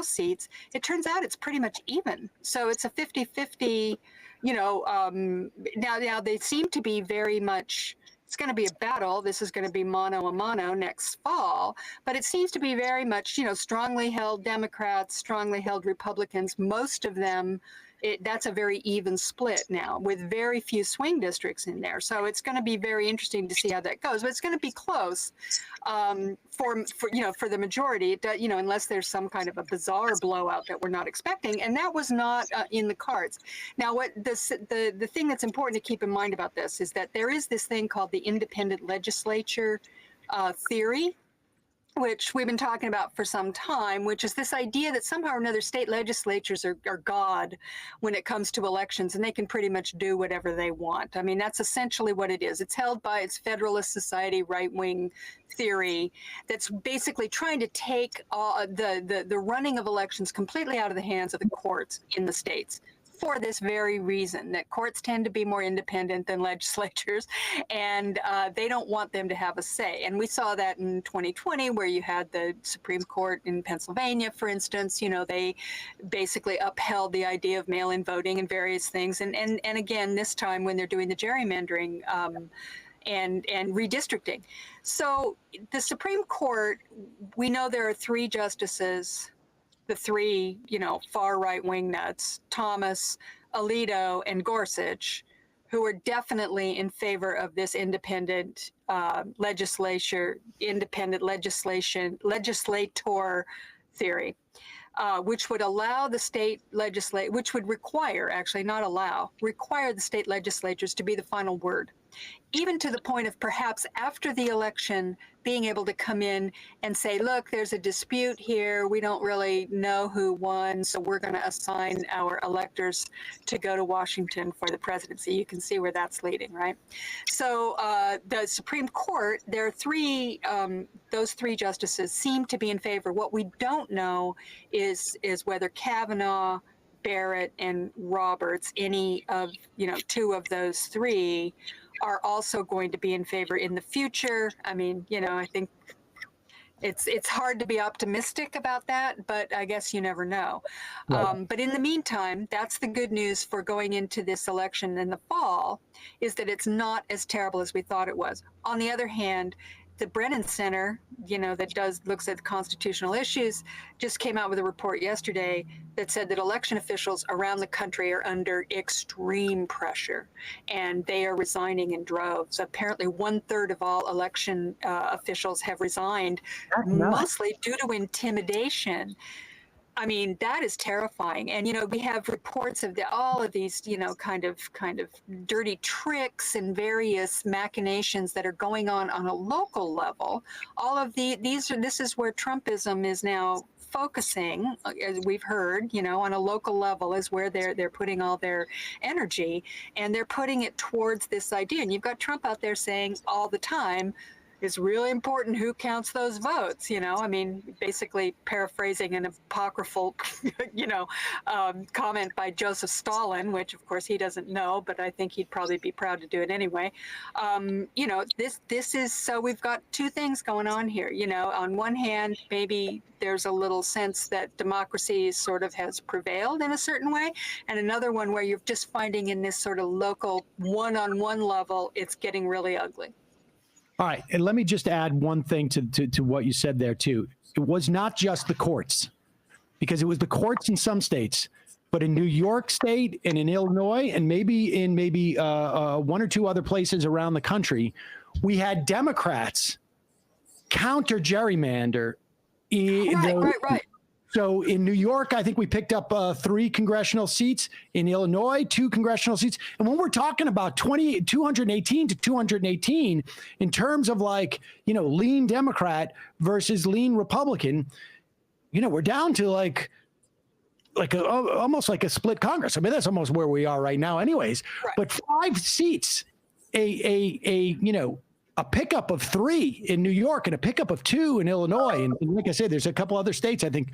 seats, it turns out it's pretty much even. So it's a 50-50, now they seem to be very much, it's going to be a battle. This is going to be mano a mano next fall, but it seems to be very much, strongly held Democrats, strongly held Republicans, most of them. That's a very even split now, with very few swing districts in there. So it's going to be very interesting to see how that goes. But it's going to be close for the majority, unless there's some kind of a bizarre blowout that we're not expecting. And that was not in the cards. Now, the thing that's important to keep in mind about this is that there is this thing called the independent legislature theory. which we've been talking about for some time, which is this idea that somehow or another state legislatures are God when it comes to elections, and they can pretty much do whatever they want. I mean, that's essentially what it is. It's held by its Federalist Society right-wing theory that's basically trying to take the running of elections completely out of the hands of the courts in the states, for this very reason, that courts tend to be more independent than legislatures, and they don't want them to have a say. And we saw that in 2020, where you had the Supreme Court in Pennsylvania, for instance. You know, they basically upheld the idea of mail-in voting and various things. And again, this time when they're doing the gerrymandering and redistricting. So the Supreme Court, we know there are 3 justices, the 3, far right-wing nuts, Thomas, Alito, and Gorsuch, who are definitely in favor of this independent legislator theory, which would allow the state which would require, actually not allow, require the state legislatures to be the final word, even to the point of perhaps after the election being able to come in and say, look, there's a dispute here. We don't really know who won, so we're going to assign our electors to go to Washington for the presidency. You can see where that's leading, right? So the Supreme Court, there are those 3 justices seem to be in favor. What we don't know is whether Kavanaugh, Barrett, and Roberts, any of, 2 of those 3, are also going to be in favor in the future. I mean, I think it's hard to be optimistic about that, but I guess you never know. Right. But in the meantime, that's the good news for going into this election in the fall, is that it's not as terrible as we thought it was. On the other hand, the Brennan Center, that looks at the constitutional issues, just came out with a report yesterday that said that election officials around the country are under extreme pressure, and they are resigning in droves. Apparently 1/3 of all election officials have resigned, mostly due to intimidation. I mean, that is terrifying. And, we have reports of all of these, kind of dirty tricks and various machinations that are going on a local level. All of this is where Trumpism is now focusing, as we've heard, on a local level is where they're putting all their energy, and they're putting it towards this idea. And you've got Trump out there saying all the time, it's really important who counts those votes, I mean, basically paraphrasing an apocryphal, comment by Joseph Stalin, which of course he doesn't know, but I think he'd probably be proud to do it anyway. This is, so we've got 2 things going on here. On one hand, maybe there's a little sense that democracy sort of has prevailed in a certain way, and another one where you're just finding in this sort of local one-on-one level, it's getting really ugly. All right, and let me just add one thing to what you said there too. It was not just the courts, because it was the courts in some states, but in New York State and in Illinois and maybe in 1 or 2 other places around the country, we had Democrats counter gerrymander. Right. So in New York, I think we picked up 3 congressional seats. In Illinois, 2 congressional seats. And when we're talking about 218 to 218 in terms of lean Democrat versus lean Republican, we're down to almost like a split Congress. I mean, that's almost where we are right now anyways. Right. But 5 seats, a pickup of 3 in New York and a pickup of 2 in Illinois. And like I said, there's a couple other states. I think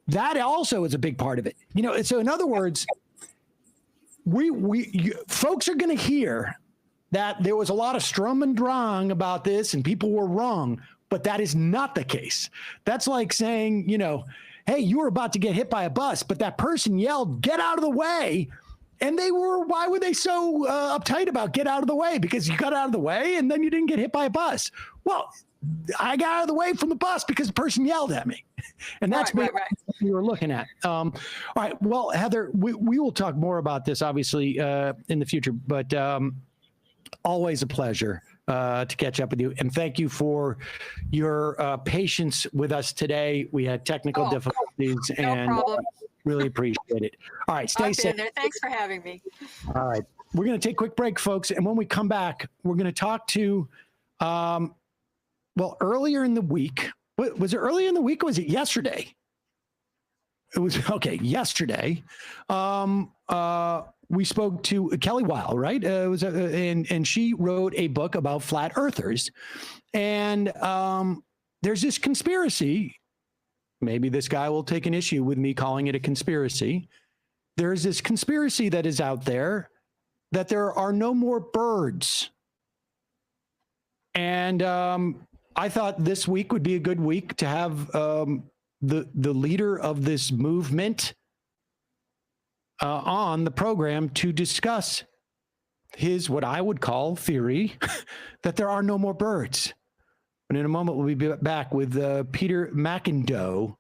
that also is a big part of it. So in other words, folks are going to hear that there was a lot of strum and drang about this and people were wrong, but that is not the case. That's like saying, hey, you were about to get hit by a bus, but that person yelled, get out of the way. And why were they so uptight about get out of the way? Because you got out of the way and then you didn't get hit by a bus. Well, I got out of the way from the bus because the person yelled at me. And that's what we were looking at. All right. Well, Heather, we will talk more about this, obviously, in the future, but always a pleasure to catch up with you. And thank you for your patience with us today. We had technical difficulties. No problem. Really appreciate it. All right, stay safe. Thanks for having me. All right, we're going to take a quick break, folks. And when we come back, we're going to talk to, earlier in the week, What, was it early in the week or was it yesterday? It was okay. Yesterday, we spoke to Kelly Weil, right? It was, and she wrote a book about flat earthers. And there's this conspiracy. Maybe this guy will take an issue with me calling it a conspiracy. There's this conspiracy that is out there that there are no more birds. And I thought this week would be a good week to have the leader of this movement on the program to discuss his, what I would call, theory that there are no more birds. And in a moment, we'll be back with Peter McIndoe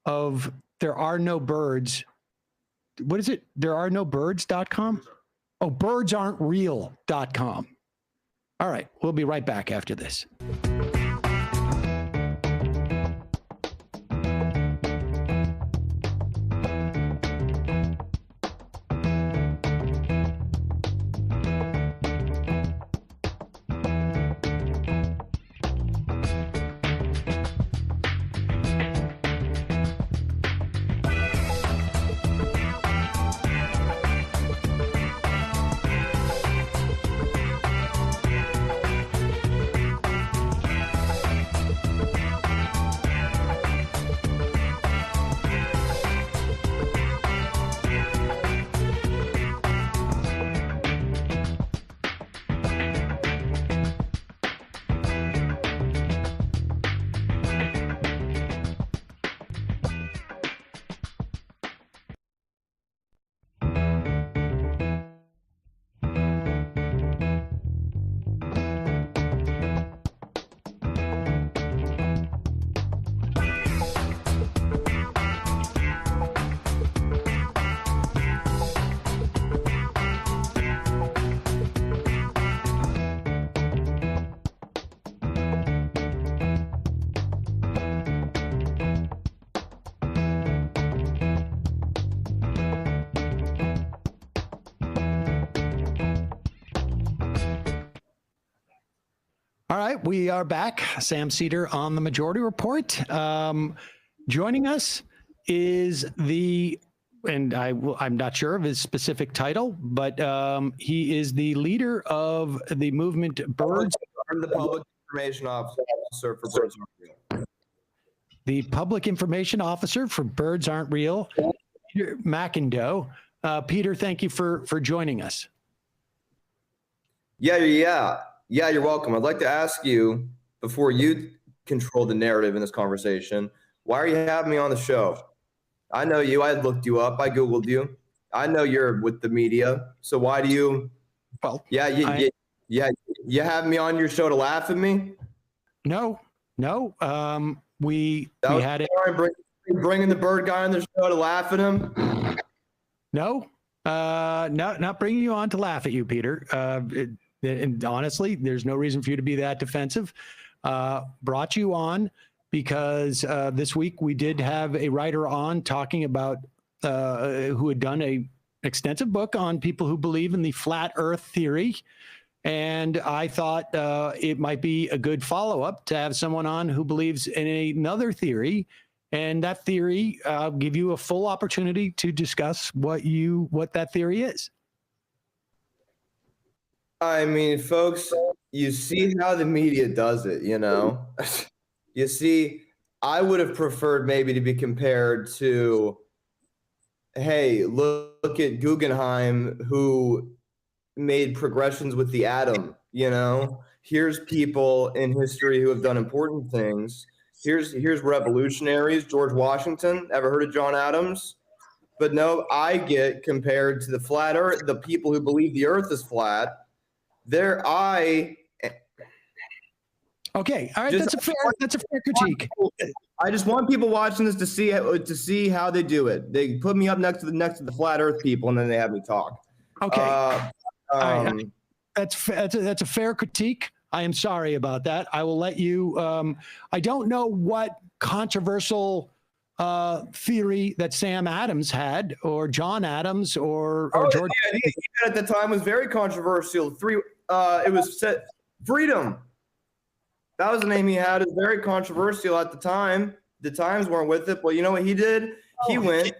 of There Are No Birds. What is it? Therearenobirds.com? Oh, birdsaren'treal.com. All right, we'll be right back after this. All right, we are back. Sam Seder on the Majority Report. Joining us is I'm not sure of his specific title, but he is the leader of the movement Birds. I'm the public information officer for Birds Aren't Real. The public information officer for Birds Aren't Real, Peter McIndoe. Peter, thank you for joining us. Yeah, you're welcome. I'd like to ask you, before you control the narrative in this conversation, why are you having me on the show? I know you. I looked you up. I Googled you. I know you're with the media. So why do you? Well, you have me on your show to laugh at me? No. We had it. Bringing the bird guy on the show to laugh at him? No, not bringing you on to laugh at you, Peter. And honestly, there's no reason for you to be that defensive. Brought you on because this week we did have a writer on talking about who had done an extensive book on people who believe in the flat earth theory. And I thought it might be a good follow-up to have someone on who believes in another theory. And that theory, I'll give you a full opportunity to discuss what that theory is. I mean, folks, you see how the media does it, you know? You see, I would have preferred maybe to be compared to, hey, look at Guggenheim, who made progressions with the atom, you know? Here's people in history who have done important things. Here's revolutionaries, George Washington. Ever heard of John Adams? But no, I get compared to the flat earth, the people who believe the earth is flat. Okay, all right, that's a fair critique. I just want people watching this to see how they do it. They put me up next to the flat earth people, and then they have me talk. Okay, that's a fair critique. I am sorry about that. I will let you. I don't know what controversial theory that Sam Adams had, or John Adams, or George. Yeah, he at the time was very controversial. It was freedom. That was the name he had. It was very controversial at the time. The Times weren't with it, but you know what he did? He went.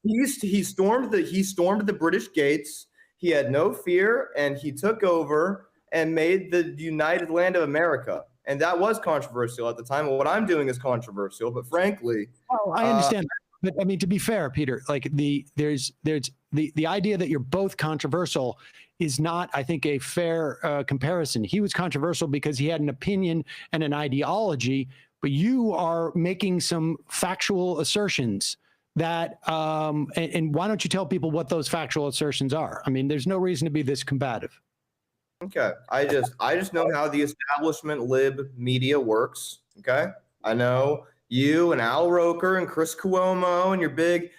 He stormed the British gates. He had no fear, and he took over and made the United Land of America. And that was controversial at the time. What I'm doing is controversial, but frankly, I understand. But I mean, to be fair, Peter, like the idea that you're both controversial is not, I think, a fair comparison. He was controversial because he had an opinion and an ideology, but you are making some factual assertions that, and why don't you tell people what those factual assertions are? I mean, there's no reason to be this combative. Okay, I just know how the establishment lib media works. Okay, I know you and Al Roker and Chris Cuomo and your big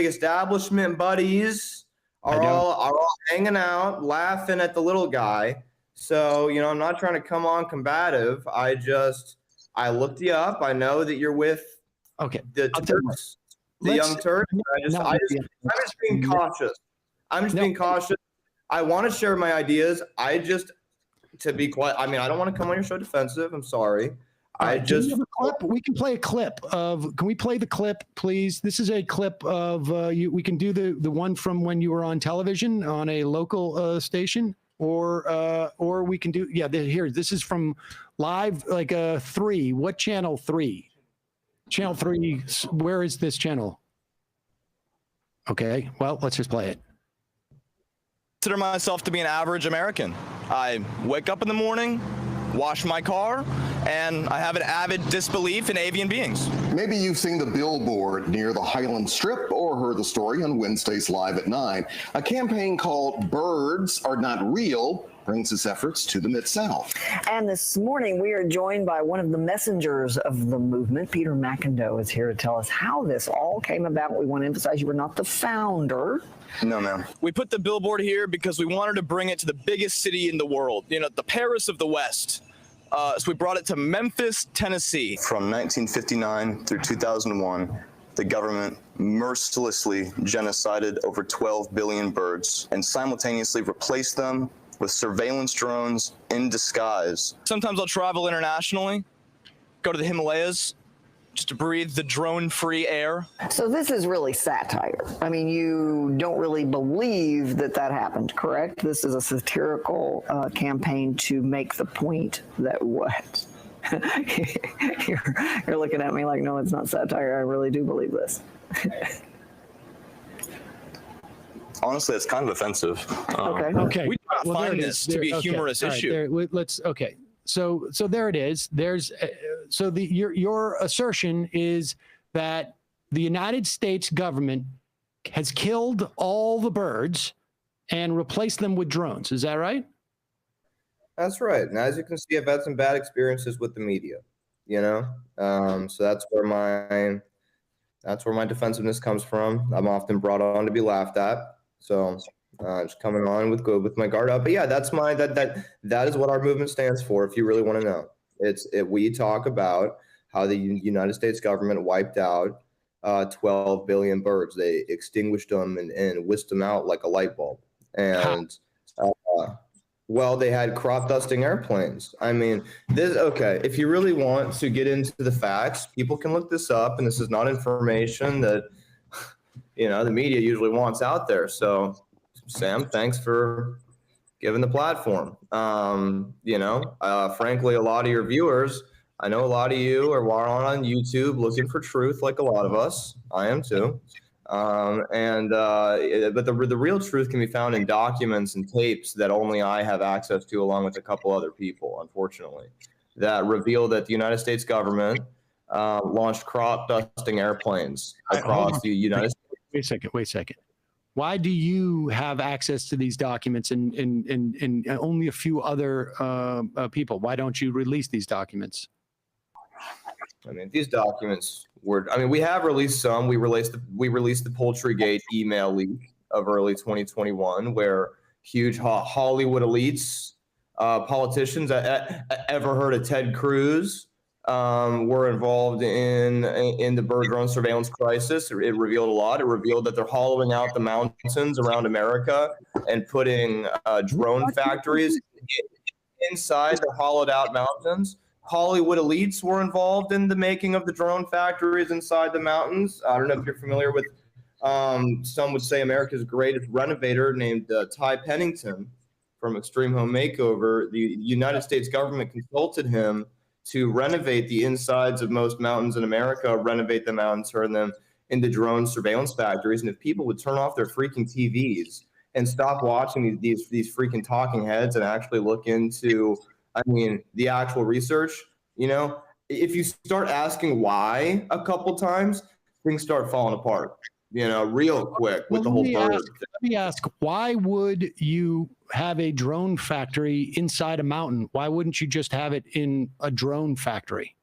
establishment buddies are all hanging out, laughing at the little guy. So I'm not trying to come on combative. I looked you up. I know that you're with the Turks, the Young Turks. I'm just being cautious. Being cautious. I want to share my ideas. To be quiet. I mean, I don't want to come on your show defensive. I'm sorry. We can play a clip of. Can we play the clip, please? This is a clip of you. We can do the one from when you were on television on a local station, or we can do here. This is from live, like 3. What channel 3? Channel 3. Where is this channel? Okay. Well, let's just play it. Consider myself to be an average American. I wake up in the morning, wash my car, and I have an avid disbelief in avian beings. Maybe you've seen the billboard near the Highland Strip or heard the story on Wednesdays Live at 9. A campaign called Birds Are Not Real brings its efforts to the Mid-South. And this morning, we are joined by one of the messengers of the movement. Peter McIndoe is here to tell us how this all came about. We want to emphasize you were not the founder. No, ma'am. We put the billboard here because we wanted to bring it to the biggest city in the world, the Paris of the West. So we brought it to Memphis, Tennessee. From 1959 through 2001, the government mercilessly genocided over 12 billion birds and simultaneously replaced them with surveillance drones in disguise. Sometimes I'll travel internationally, go to the Himalayas, just to breathe the drone-free air. So this is really satire. I mean, you don't really believe that happened, correct? This is a satirical campaign to make the point that what? You're looking at me like, no, it's not satire. I really do believe this. Honestly, it's kind of offensive. Okay. We do not find this to be a humorous issue. So there it is. There's your assertion is that the United States government has killed all the birds and replaced them with drones. Is that right? That's right. And as you can see, I've had some bad experiences with the media. So that's where my defensiveness comes from. I'm often brought on to be laughed at. So just coming on with my guard up. But yeah, that is what our movement stands for. If you really want to know, we talk about how the United States government wiped out 12 billion birds. They extinguished them and whisked them out like a light bulb. And they had crop dusting airplanes. I mean, if you really want to get into the facts, people can look this up, and this is not information that the media usually wants out there. So, Sam, thanks for giving the platform. Frankly, a lot of your viewers, I know a lot of you are on YouTube looking for truth, like a lot of us. I am too. But the real truth can be found in documents and tapes that only I have access to, along with a couple other people, unfortunately, that reveal that the United States government launched crop dusting airplanes across the United States. Wait a second. Why do you have access to these documents and only a few other people? Why don't you release these documents? I mean, these documents we have released some. We released the Poultrygate email leak of early 2021, where huge Hollywood elites, politicians, ever heard of Ted Cruz, were involved in the bird drone surveillance crisis. It revealed a lot. It revealed that they're hollowing out the mountains around America and putting drone factories inside the hollowed out mountains Hollywood elites were involved in the making of the drone factories inside the mountains. I don't know if you're familiar with, some would say America's greatest renovator named Ty Pennington from Extreme Home Makeover. The United States government consulted him to renovate the insides of most mountains in America, renovate them out and turn them into drone surveillance factories. And if people would turn off their freaking TVs and stop watching these freaking talking heads and actually look into, I mean, the actual research, you know, if you start asking why a couple times, things start falling apart, you know, real quick with the whole bird. Let me ask, why would you have a drone factory inside a mountain? Why wouldn't you just have it in a drone factory?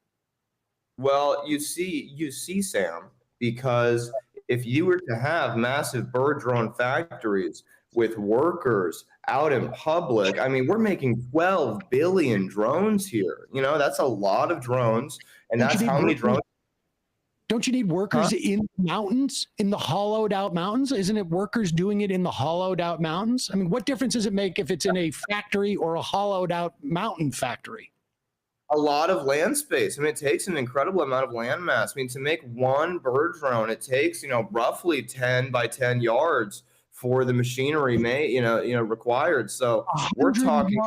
Well, you see, Sam, because if you were to have massive bird drone factories with workers out in public, I mean, we're making 12 billion drones here. You know, that's a lot of drones, and that's how many drones. Don't you need workers in mountains, in the hollowed out mountains? Isn't it workers doing it in the hollowed out mountains? I mean, what difference does it make if it's in a factory or a hollowed out mountain factory? A lot of land space. I mean, it takes an incredible amount of land mass. I mean, to make one bird drone, it takes, you know, roughly 10 by 10 yards for the machinery required. So we're talking.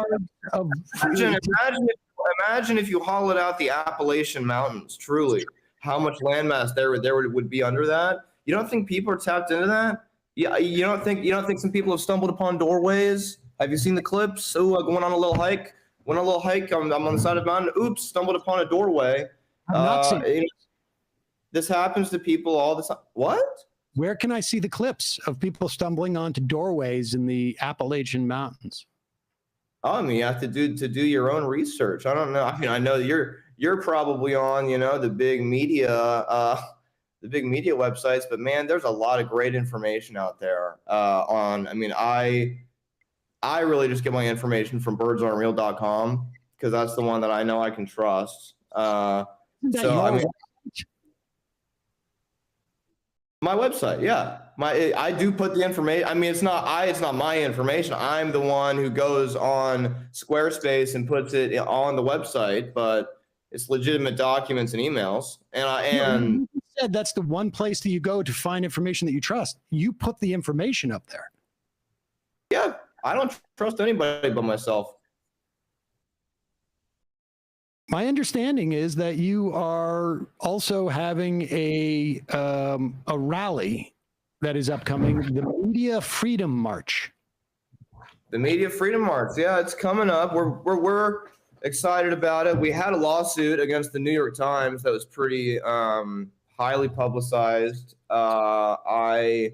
Imagine if you hollowed out the Appalachian Mountains. Truly, how much land mass there would be under that? You don't think people are tapped into that? Yeah, you don't think some people have stumbled upon doorways? Have you seen the clips? Oh, I went on a little hike. I'm on the side of the mountain. Oops, stumbled upon a doorway. This happens to people all the time. What? Where can I see the clips of people stumbling onto doorways in the Appalachian Mountains? I mean, you have to do your own research. I don't know. I mean, I know you're probably on, you know, the big media websites, but man, there's a lot of great information out there. I mean, I really just get my information from birdsaren'treal.com because that's the one that I know I can trust. My website, yeah. I do put the information. I mean, it's not my information. I'm the one who goes on Squarespace and puts it on the website, but it's legitimate documents and emails. And you said that's the one place that you go to find information that you trust. You put the information up there. Yeah, I don't trust anybody but myself. My understanding is that you are also having a rally that is upcoming, the Media Freedom March. The Media Freedom March, yeah, it's coming up. We're excited about it. We had a lawsuit against the New York Times that was pretty highly publicized. I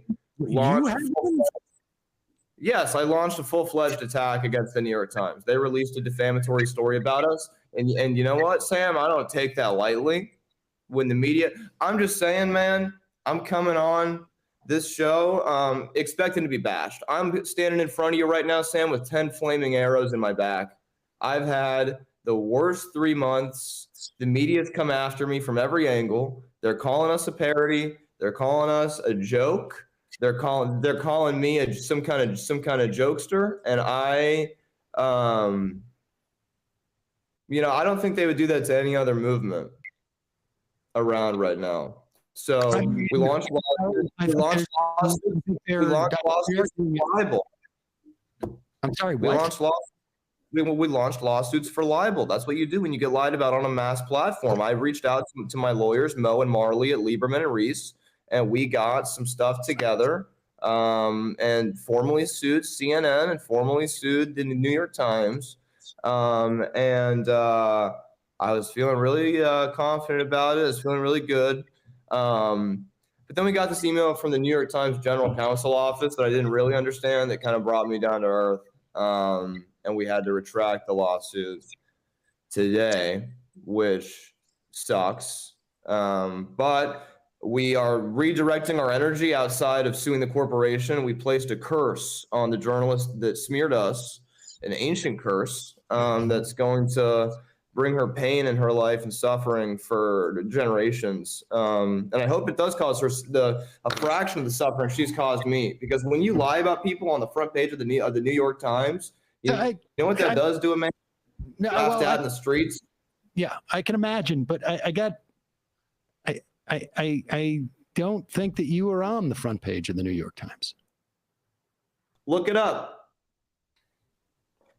launched a full-fledged attack against the New York Times. They released a defamatory story about us. And you know what, Sam? I don't take that lightly. When the media, I'm just saying, man, I'm coming on this show expecting to be bashed. I'm standing in front of you right now, Sam, with 10 flaming arrows in my back. I've had the worst 3 months. The media's come after me from every angle. They're calling us a parody. They're calling us a joke. They're calling me some kind of jokester, and I don't think they would do that to any other movement around right now. So we launched lawsuits for libel. I'm sorry, we launched lawsuits for libel. That's what you do when you get lied about on a mass platform. I reached out to my lawyers, Mo and Marley at Lieberman and Reese, and we got some stuff together and formally sued CNN and formally sued the New York Times. I was feeling really confident about it. I was feeling really good. But then we got this email from the New York Times General Counsel office that I didn't really understand that kind of brought me down to earth. And we had to retract the lawsuit today, which sucks. But we are redirecting our energy outside of suing the corporation. We placed a curse on the journalist that smeared us, an ancient curse that's going to bring her pain in her life and suffering for generations. And I hope it does cause her a fraction of the suffering she's caused me. Because when you lie about people on the front page of the New York Times, you know what that does to a man? Left out in the streets. Yeah, I can imagine, but I don't think that you were on the front page of the New York Times. Look it up.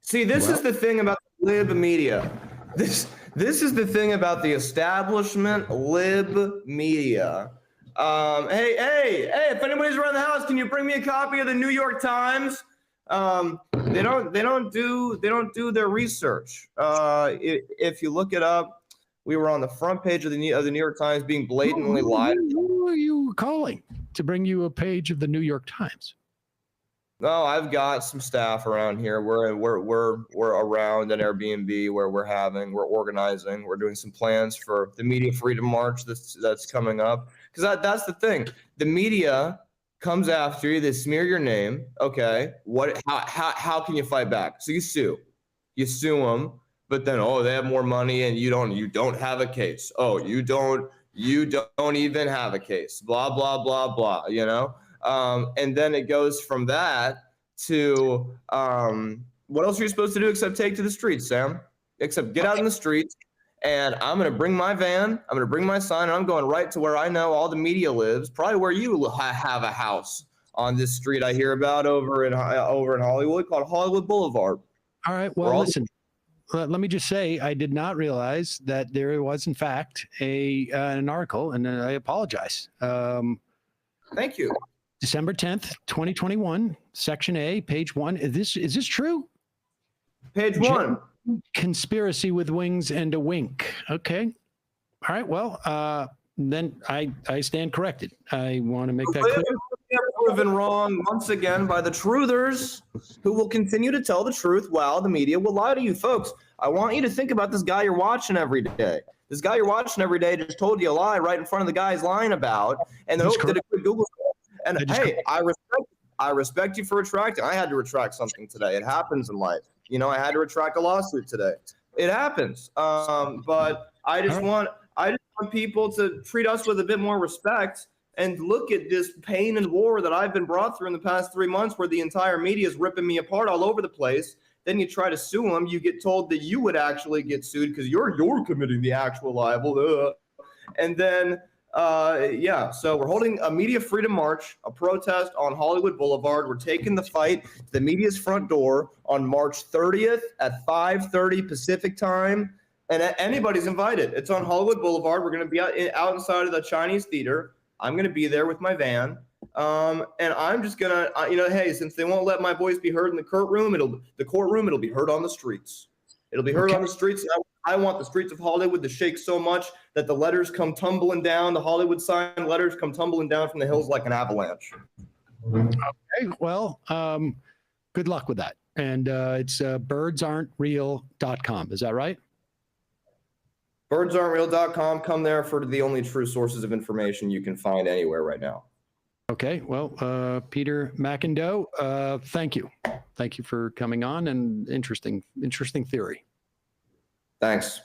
See, this is the thing about lib media. This is the thing about the establishment lib media. Hey, if anybody's around the house, can you bring me a copy of the New York Times? They don't do their research. If you look it up, we were on the front page of the New York Times being blatantly lied. Who are you calling to bring you a page of the New York Times? No, I've got some staff around here. We're around an Airbnb where we're organizing, we're doing some plans for the Media Freedom March that's coming up. Because that's the thing. The media comes after you, they smear your name. Okay, how can you fight back? So you sue them, but then they have more money and you don't have a case. Oh, you don't even have a case. Blah blah blah blah. You know. And then it goes from that to what else are you supposed to do except take to the streets, Sam? Except get out in the streets, and I'm going to bring my van, I'm going to bring my sign, and I'm going right to where I know all the media lives, probably where you have a house on this street I hear about over in Hollywood called Hollywood Boulevard. All right, well, listen. Let me just say, I did not realize that there was, in fact, an article, and I apologize. Thank you. December 10th, 2021, Section A, page 1. Is this true? Page 1. Conspiracy with wings and a wink. Okay. All right. Well, then I stand corrected. I want to make that clear. Proven wrong once again by the truthers who will continue to tell the truth while the media will lie to you, folks. I want you to think about this guy you're watching every day. This guy you're watching every day just told you a lie right in front of the guy he's lying about, and then did a quick Google. And hey, I respect you for retracting. I had to retract something today. It happens in life. You know, I had to retract a lawsuit today. It happens. But I just want people to treat us with a bit more respect and look at this pain and war that I've been brought through in the past 3 months, where the entire media is ripping me apart all over the place. Then you try to sue them. You get told that you would actually get sued because you're committing the actual libel. And then. So we're holding a Media Freedom March, a protest on Hollywood Boulevard. We're taking the fight to the media's front door on March 30th at 5:30 Pacific time. And anybody's invited. It's on Hollywood Boulevard. We're going to be out inside of the Chinese theater. I'm going to be there with my van. And I'm just going to, hey, since they won't let my voice be heard in the courtroom, it'll be heard on the streets. It'll be heard on the streets. I want the streets of Hollywood to shake so much that the letters come tumbling down, the Hollywood sign letters come tumbling down from the hills like an avalanche. Okay, well, good luck with that. And it's birdsaren'treal.com. Is that right? Birdsaren'treal.com. Come there for the only true sources of information you can find anywhere right now. Okay, well, Peter McIndoe, thank you. Thank you for coming on, and interesting theory. Thanks.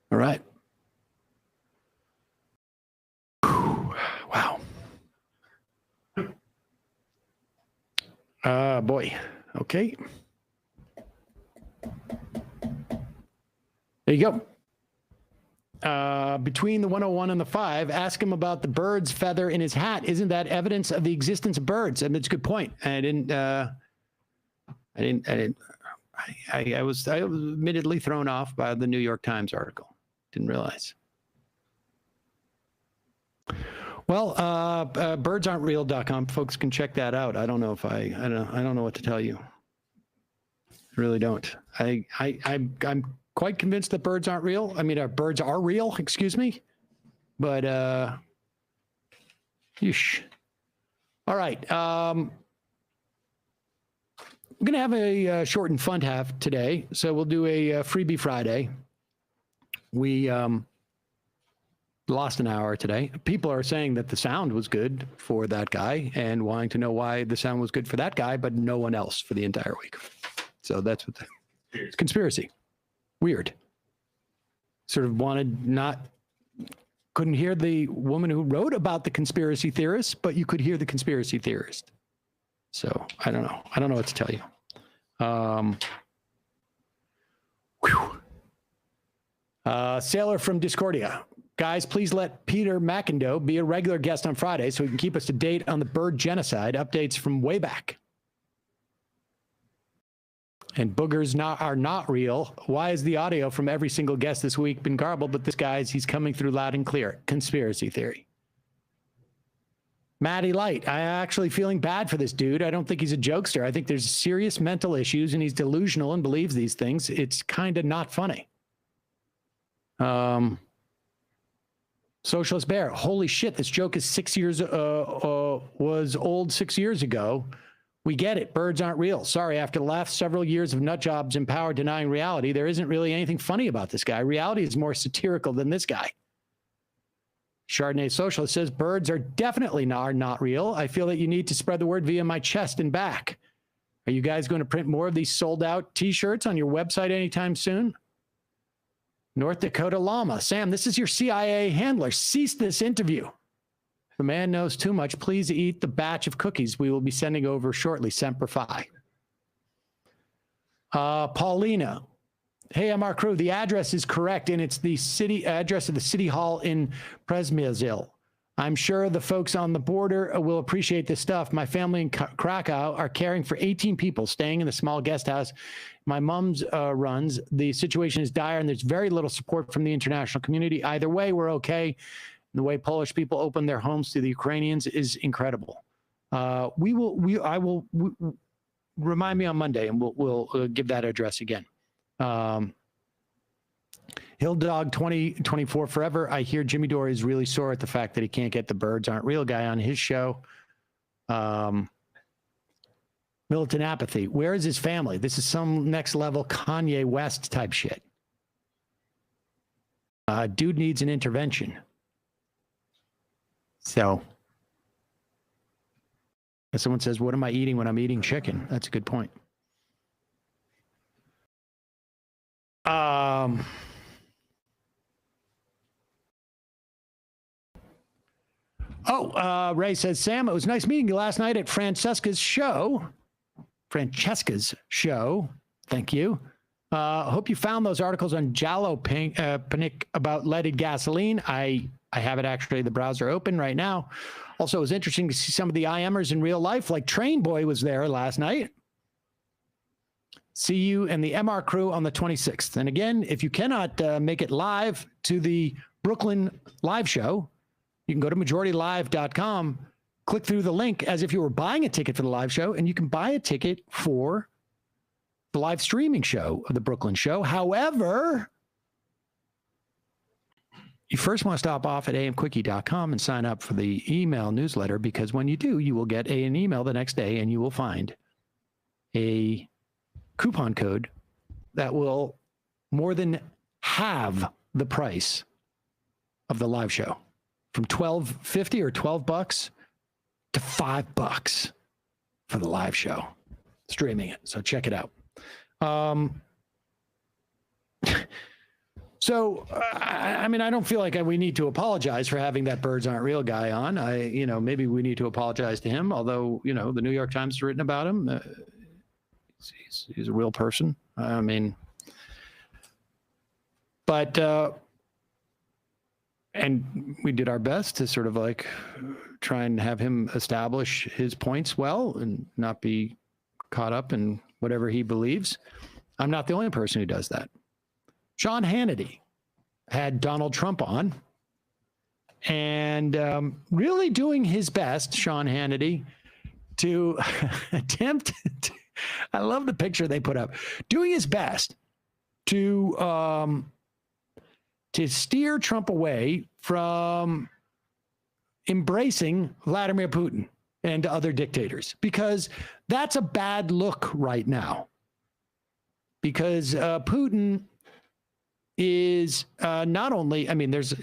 All right. Wow. Boy. Okay. There you go. Between the 101 and the 5, ask him about the bird's feather in his hat. Isn't that evidence of the existence of birds? And it's a good point. I was admittedly thrown off by the New York Times article. Didn't realize. Well, birdsaren'treal.com. Folks can check that out. I don't know if I don't know what to tell you. I really don't. I'm quite convinced that birds aren't real. I mean, birds are real, excuse me. But, yeesh. All right. We're going to have a short and fun half today. So we'll do a freebie Friday. We lost an hour today. People are saying that the sound was good for that guy and wanting to know why the sound was good for that guy, but no one else for the entire week. So that's what it's conspiracy. Weird. Sort of couldn't hear the woman who wrote about the conspiracy theorists, but you could hear the conspiracy theorist. So I don't know. I don't know what to tell you. Sailor from Discordia. Guys, please let Peter McIndoe be a regular guest on Friday so he can keep us to date on the bird genocide updates from way back. And boogers are not real. Why is the audio from every single guest this week been garbled? But this guy's, he's coming through loud and clear. Conspiracy theory. Maddie Light, I'm actually feeling bad for this dude. I don't think he's a jokester. I think there's serious mental issues and he's delusional and believes these things. It's kind of not funny. Socialist Bear, holy shit, this joke is was old 6 years ago. We get it. Birds aren't real. Sorry, after the last several years of nut jobs in power denying reality, there isn't really anything funny about this guy. Reality is more satirical than this guy. Chardonnay Socialist says, birds are definitely not real. I feel that you need to spread the word via my chest and back. Are you guys going to print more of these sold out t-shirts on your website anytime soon? North Dakota Llama. Sam, this is your CIA handler. Cease this interview. The man knows too much. Please eat the batch of cookies we will be sending over shortly. Semper Fi. Paulina. Hey, MR crew, the address is correct, and it's the city address of the city hall in Przemysl. I'm sure the folks on the border will appreciate this stuff. My family in Krakow are caring for 18 people staying in the small guest house my mom's runs. The situation is dire, and there's very little support from the international community. Either way, we're okay. The way Polish people open their homes to the Ukrainians is incredible. I will remind me on Monday, and we'll give that address again. Hilldog 2024 forever. I hear Jimmy Dore is really sore at the fact that he can't get the birds aren't real guy on his show. Militant apathy. Where is his family? This is some next level Kanye West type shit. Dude needs an intervention. So, if someone says, what am I eating when I'm eating chicken? That's a good point. Ray says, Sam, it was nice meeting you last night at Francesca's show. Thank you. Hope you found those articles on Jalopnik about leaded gasoline. I have it actually, the browser open right now. Also, it was interesting to see some of the IMers in real life, like Train Boy was there last night. See you and the MR crew on the 26th. And again, if you cannot make it live to the Brooklyn live show, you can go to majoritylive.com, click through the link as if you were buying a ticket for the live show, and you can buy a ticket for the live streaming show of the Brooklyn show. However, you first want to stop off at amquickie.com and sign up for the email newsletter, because when you do, you will get an email the next day and you will find a coupon code that will more than halve the price of the live show, from $12.50 or $12 to $5 for the live show, streaming it. So check it out. So, I mean, I don't feel like we need to apologize for having that birds aren't real guy on. Maybe we need to apologize to him, although, the New York Times has written about him. He's a real person. And we did our best to sort of like try and have him establish his points well and not be caught up in whatever he believes. I'm not the only person who does that. Sean Hannity had Donald Trump on and really doing his best, Sean Hannity, to attempt to, I love the picture they put up, doing his best to steer Trump away from embracing Vladimir Putin and other dictators, because that's a bad look right now. Because Putin is not only, there's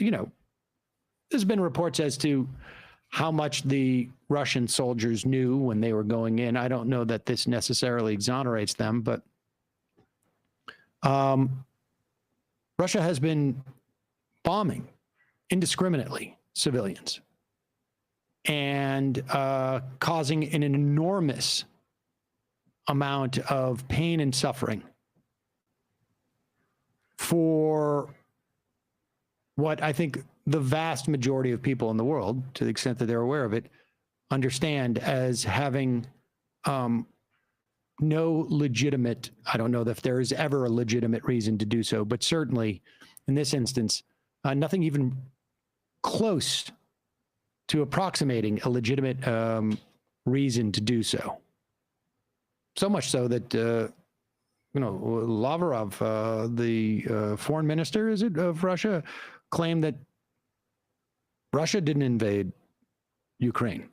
been reports as to how much the Russian soldiers knew when they were going in. I don't know that this necessarily exonerates them, but Russia has been bombing indiscriminately civilians and causing an enormous amount of pain and suffering for what I think the vast majority of people in the world, to the extent that they're aware of it, understand as having no legitimate, I don't know if there is ever a legitimate reason to do so, but certainly in this instance, nothing even close to approximating a legitimate reason to do so. So much so that, Lavrov, the foreign minister, is it, of Russia, claimed that Russia didn't invade Ukraine.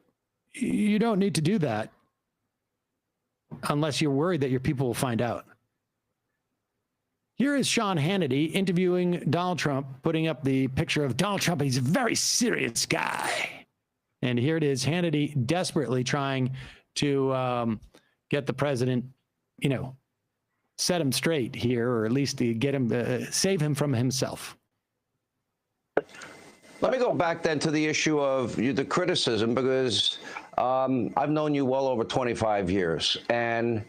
You don't need to do that unless you're worried that your people will find out. Here is Sean Hannity interviewing Donald Trump, putting up the picture of Donald Trump. He's a very serious guy. And here it is, Hannity desperately trying to get the president, set him straight here, or at least to get him, save him from himself. Let me go back then to the issue of the criticism, because I've known you well over 25 years. And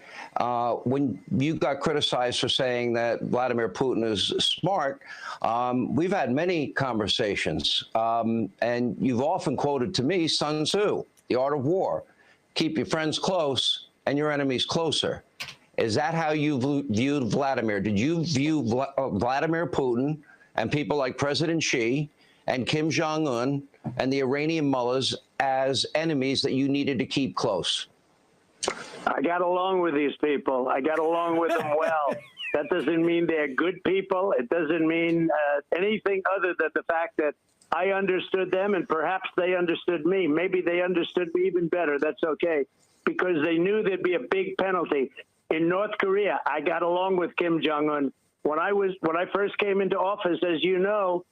when you got criticized for saying that Vladimir Putin is smart, we've had many conversations. And you've often quoted to me Sun Tzu, The Art of War. Keep your friends close and your enemies closer. Is that how you viewed Vladimir? Did you view Vladimir Putin and people like President Xi and Kim Jong-un and the Iranian mullahs as enemies that you needed to keep close? I got along with these people. I got along with them well. That doesn't mean they're good people. It doesn't mean anything other than the fact that I understood them and perhaps they understood me. Maybe they understood me even better. That's okay, because they knew there'd be a big penalty. In North Korea, I got along with Kim Jong-un. When I first came into office, as you know,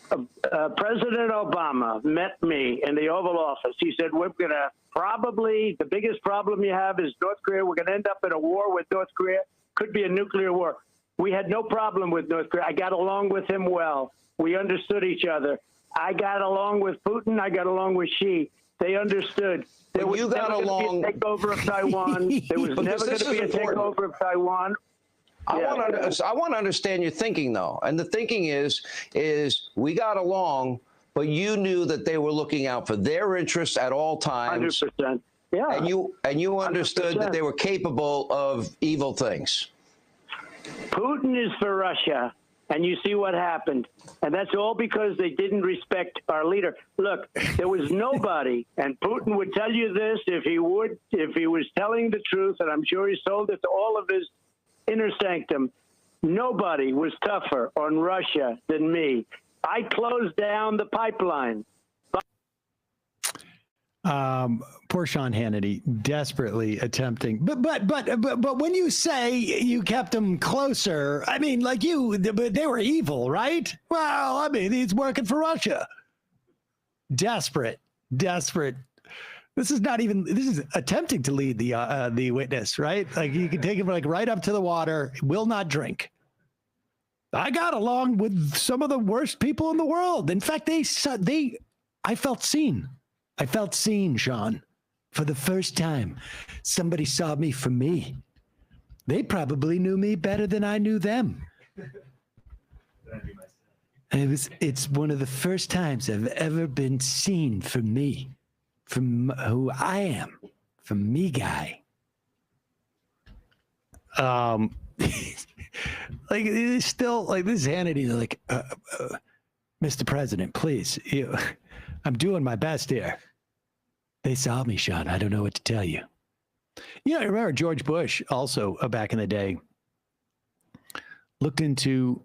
President Obama met me in the Oval Office. He said, we're going to probably, the biggest problem you have is North Korea. We're going to end up in a war with North Korea. Could be a nuclear war. We had no problem with North Korea. I got along with him well. We understood each other. I got along with Putin. I got along with Xi. They understood. There was never going to be a takeover of Taiwan. There was never going to be a takeover of Taiwan. I want to understand your thinking, though. And the thinking is we got along, but you knew that they were looking out for their interests at all times. 100%. Yeah. And you understood 100%. that they were capable of evil things. Putin is for Russia, and you see what happened. And that's all because they didn't respect our leader. Look, there was nobody, and Putin would tell you this if he was telling the truth, and I'm sure he's told it to all of his inner sanctum. Nobody was tougher on Russia than me. I closed down the pipeline. Poor Sean Hannity, desperately attempting, but when you say you kept them closer, I mean, like but they were evil, right? Well, I mean, he's working for Russia. Desperate. This is attempting to lead the witness, right? Like you can take him like right up to the water, will not drink. I got along with some of the worst people in the world. In fact, I felt seen. I felt seen, Sean, for the first time. Somebody saw me for me. They probably knew me better than I knew them. It's one of the first times I've ever been seen for me, from who I am, for me guy. Like it's still like this Hannity, like, Mr. President, please, I'm doing my best here. They saw me, Sean. I don't know what to tell you. I remember George Bush also back in the day looked into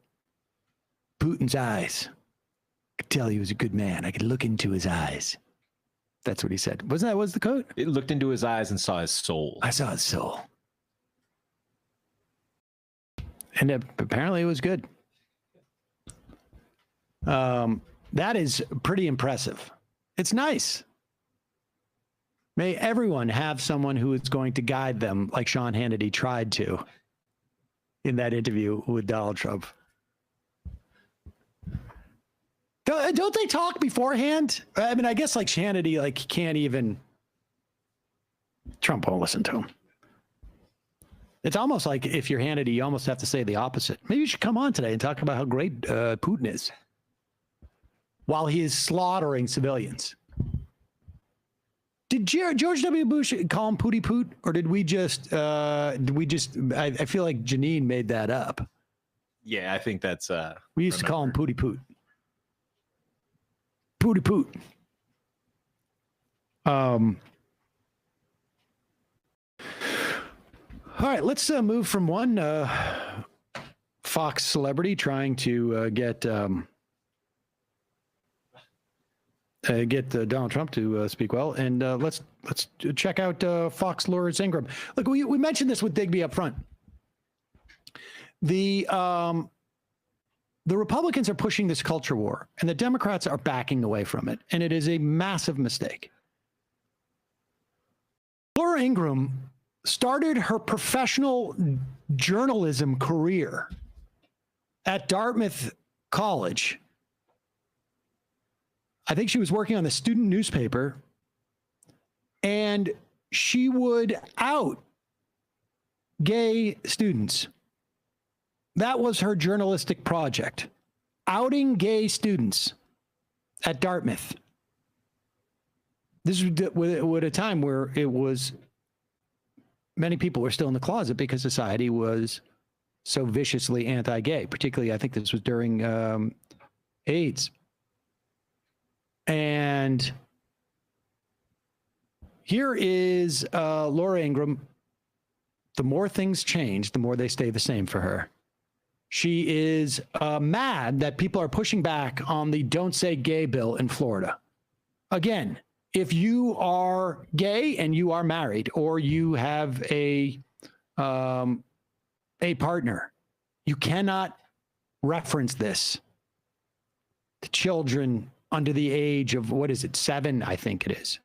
Putin's eyes. I could tell he was a good man. I could look into his eyes. That's what he said. Wasn't that was the quote? It looked into his eyes and saw his soul. I saw his soul. And apparently it was good. That is pretty impressive. It's nice. May everyone have someone who is going to guide them like Sean Hannity tried to in that interview with Donald Trump. Don't they talk beforehand? I mean, I guess like Hannity, like can't even, Trump won't listen to him. It's almost like if you're Hannity, you almost have to say the opposite. Maybe you should come on today and talk about how great Putin is. while he is slaughtering civilians. Did George W. Bush call him Pootie Poot, or did we just, I feel like Janine made that up. Yeah, I think that's, we used to call him Pootie Poot. Pootie Poot. All right, let's move from one Fox celebrity trying to get Donald Trump to speak well, and let's check out Fox Laura's Ingram. Look, we mentioned this with Digby up front. The Republicans are pushing this culture war, and the Democrats are backing away from it, and it is a massive mistake. Laura Ingram started her professional journalism career at Dartmouth College. I think she was working on the student newspaper, and she would out gay students. That was her journalistic project, outing gay students at Dartmouth. This was at a time where it was, many people were still in the closet because society was so viciously anti-gay, particularly I think this was during AIDS. And here is Laura Ingram. The more things change, the more they stay the same for her. She is mad that people are pushing back on the Don't Say Gay bill in Florida. Again, if you are gay and you are married, or you have a partner, you cannot reference this to children under the age of, what is it, 7, I think it is.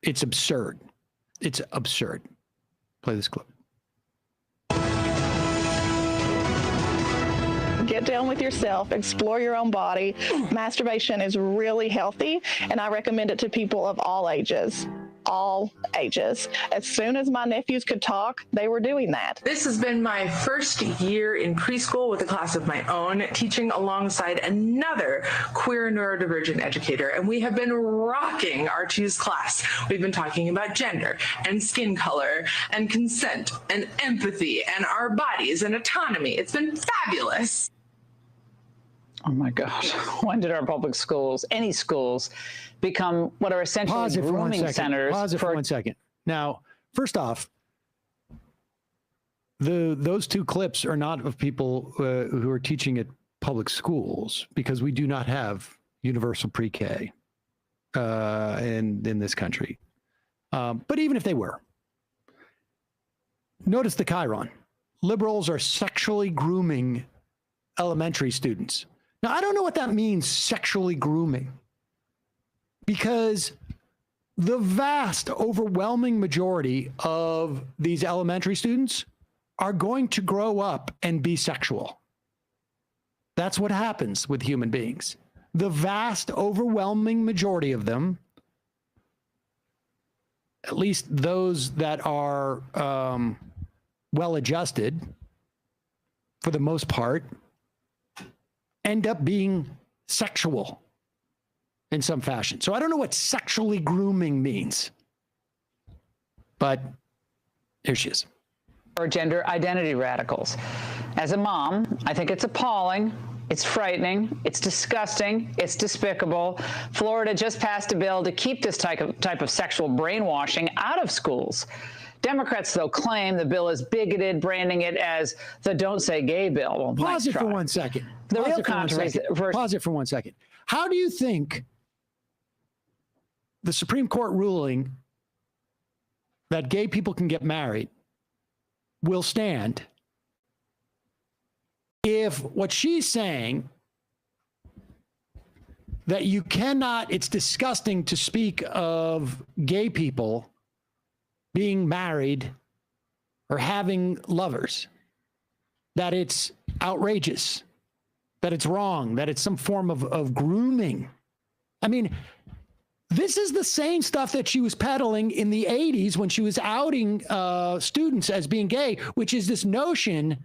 It's absurd. It's absurd. Play this clip. Get down with yourself, explore your own body. Masturbation is really healthy, and I recommend it to people of all ages. All ages. As soon as my nephews could talk, they were doing that. This has been my first year in preschool with a class of my own, teaching alongside another queer neurodivergent educator, and we have been rocking our Choose class. We've been talking about gender and skin color and consent and empathy and our bodies and autonomy. It's been fabulous. Oh my God. When did our public schools, any schools, become what are essentially grooming centers? Pause it for 1 second. Now, first off, those two clips are not of people who are teaching at public schools, because we do not have universal pre-K in this country. But even if they were, notice the chyron. Liberals are sexually grooming elementary students. Now, I don't know what that means, sexually grooming, because the vast, overwhelming majority of these elementary students are going to grow up and be sexual. That's what happens with human beings. The vast, overwhelming majority of them, at least those that are well-adjusted, for the most part, end up being sexual in some fashion. So I don't know what sexually grooming means, but here she is. Or gender identity radicals. As a mom, I think it's appalling. It's frightening. It's disgusting. It's despicable. Florida just passed a bill to keep this type of sexual brainwashing out of schools. Democrats, though, claim the bill is bigoted, branding it as the Don't Say Gay bill. Well, pause it for 1 second. The real controversy. Pause it for 1 second. How do you think the Supreme Court ruling that gay people can get married will stand if what she's saying, that you cannot, it's disgusting to speak of gay people being married or having lovers, that it's outrageous, that it's wrong, that it's some form of grooming? I mean, this is the same stuff that she was peddling in the 80s when she was outing students as being gay, which is this notion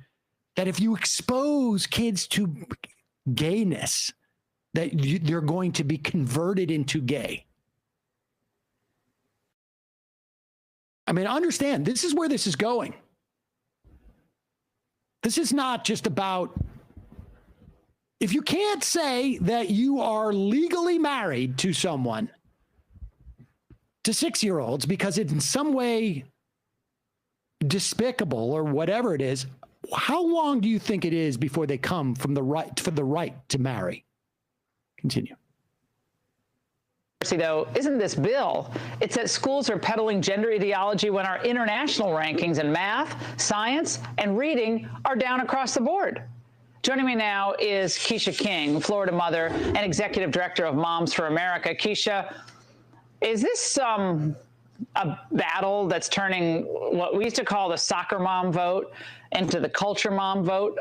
that if you expose kids to gayness, that they're going to be converted into gay. I mean, understand, this is where this is going. This is not just about, if you can't say that you are legally married to someone, to 6-year-olds, because it's in some way despicable or whatever it is, how long do you think it is before they come from the right for the right to marry? Continue. Though, isn't this bill? It's that schools are peddling gender ideology when our international rankings in math, science, and reading are down across the board. Joining me now is Keisha King, Florida mother and executive director of Moms for America. Keisha, is this a battle that's turning what we used to call the soccer mom vote into the culture mom vote?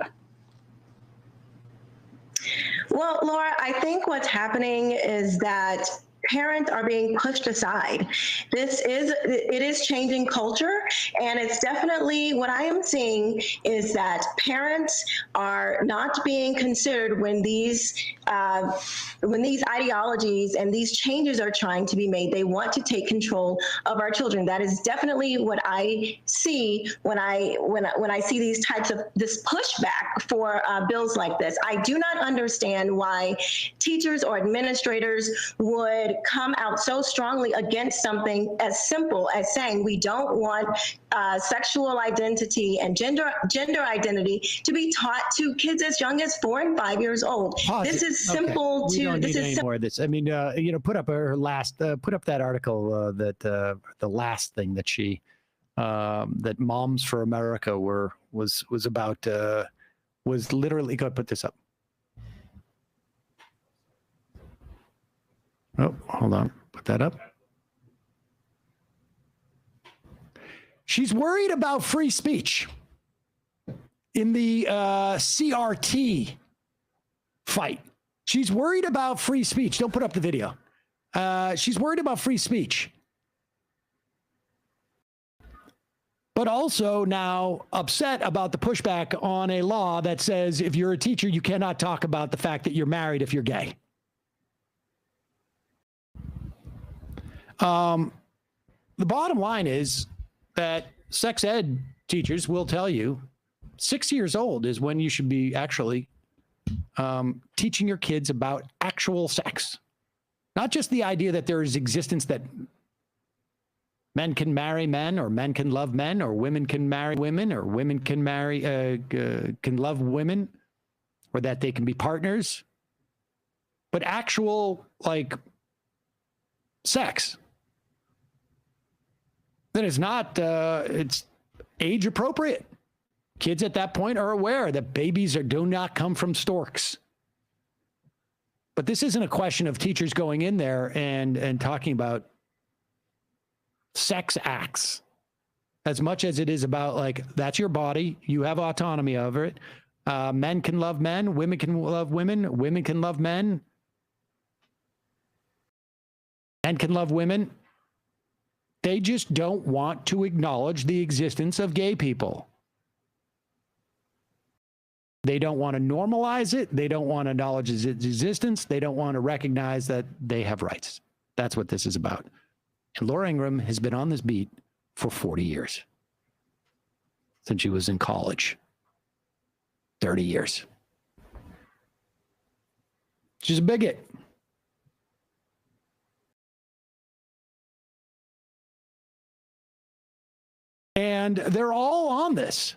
Well, Laura, I think what's happening is that parents are being pushed aside. It is changing culture, and it's definitely what I am seeing is that parents are not being considered when these ideologies and these changes are trying to be made. They want to take control of our children. That is definitely what I see when I see these types of this pushback for bills like this. I do not understand why teachers or administrators would come out so strongly against something as simple as saying we don't want sexual identity and gender identity to be taught to kids as young as 4 and 5 years old. This is simple. We don't need any more of this. I mean, put up her last, put up that article that the last thing that she, that Moms for America was about, was literally, go put this up. Oh, hold on. Put that up. She's worried about free speech in the CRT fight. She's worried about free speech. Don't put up the video. She's worried about free speech. But also now upset about the pushback on a law that says if you're a teacher, you cannot talk about the fact that you're married if you're gay. The bottom line is that sex ed teachers will tell you 6 years old is when you should be actually teaching your kids about actual sex, not just the idea that there is existence that men can marry men or men can love men or women can marry women or women can marry, can love women or that they can be partners, but actual like sex. That is not, it's age appropriate. Kids at that point are aware that babies do not come from storks. But this isn't a question of teachers going in there and talking about sex acts as much as it is about like, that's your body. You have autonomy over it. Men can love men. Women can love women. Women can love men. Men can love women. They just don't want to acknowledge the existence of gay people. They don't want to normalize it. They don't want to acknowledge its existence. They don't want to recognize that they have rights. That's what this is about. And Laura Ingraham has been on this beat for 40 years. Since she was in college. 30 years. She's a bigot. And they're all on this.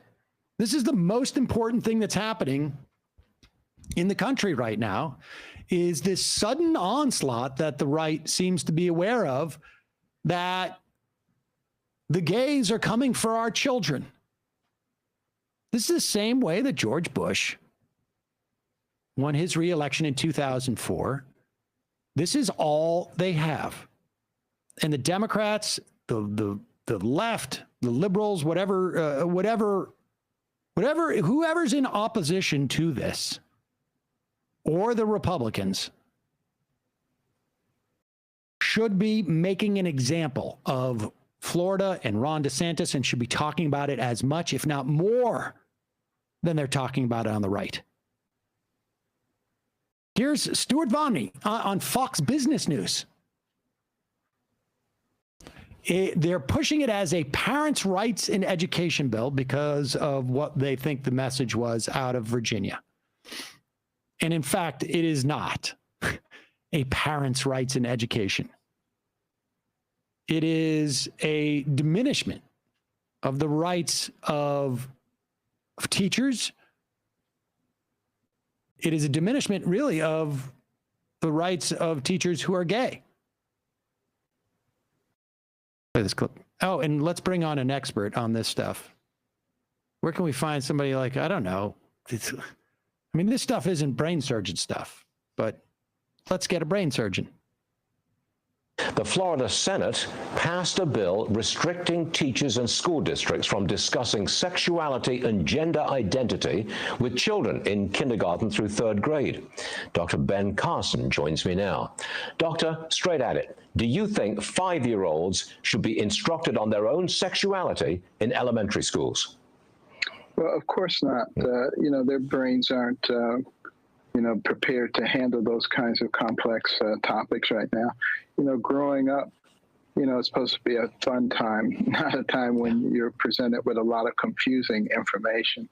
This is the most important thing that's happening in the country right now, is this sudden onslaught that the right seems to be aware of, that the gays are coming for our children. This is the same way that George Bush won his re-election in 2004. This is all they have. And the Democrats, the left, the liberals, whoever's in opposition to this, or the Republicans, should be making an example of Florida and Ron DeSantis and should be talking about it as much, if not more, than they're talking about it on the right. Here's Stuart Vonnie on Fox Business News. They're pushing it as a parents' rights in education bill because of what they think the message was out of Virginia. And in fact, it is not a parents' rights in education. It is a diminishment of the rights of teachers. It is a diminishment, really, of the rights of teachers who are gay. Play this clip. Oh, and let's bring on an expert on this stuff. Where can we find somebody like, I don't know. I mean, this stuff isn't brain surgeon stuff, but let's get a brain surgeon. The Florida Senate passed a bill restricting teachers and school districts from discussing sexuality and gender identity with children in kindergarten through third grade. Dr. Ben Carson joins me now. Doctor, straight at it. Do you think 5-year-olds should be instructed on their own sexuality in elementary schools? Well, of course not. Their brains aren't prepared to handle those kinds of complex topics right now. Growing up, it's supposed to be a fun time, not a time when you're presented with a lot of confusing information.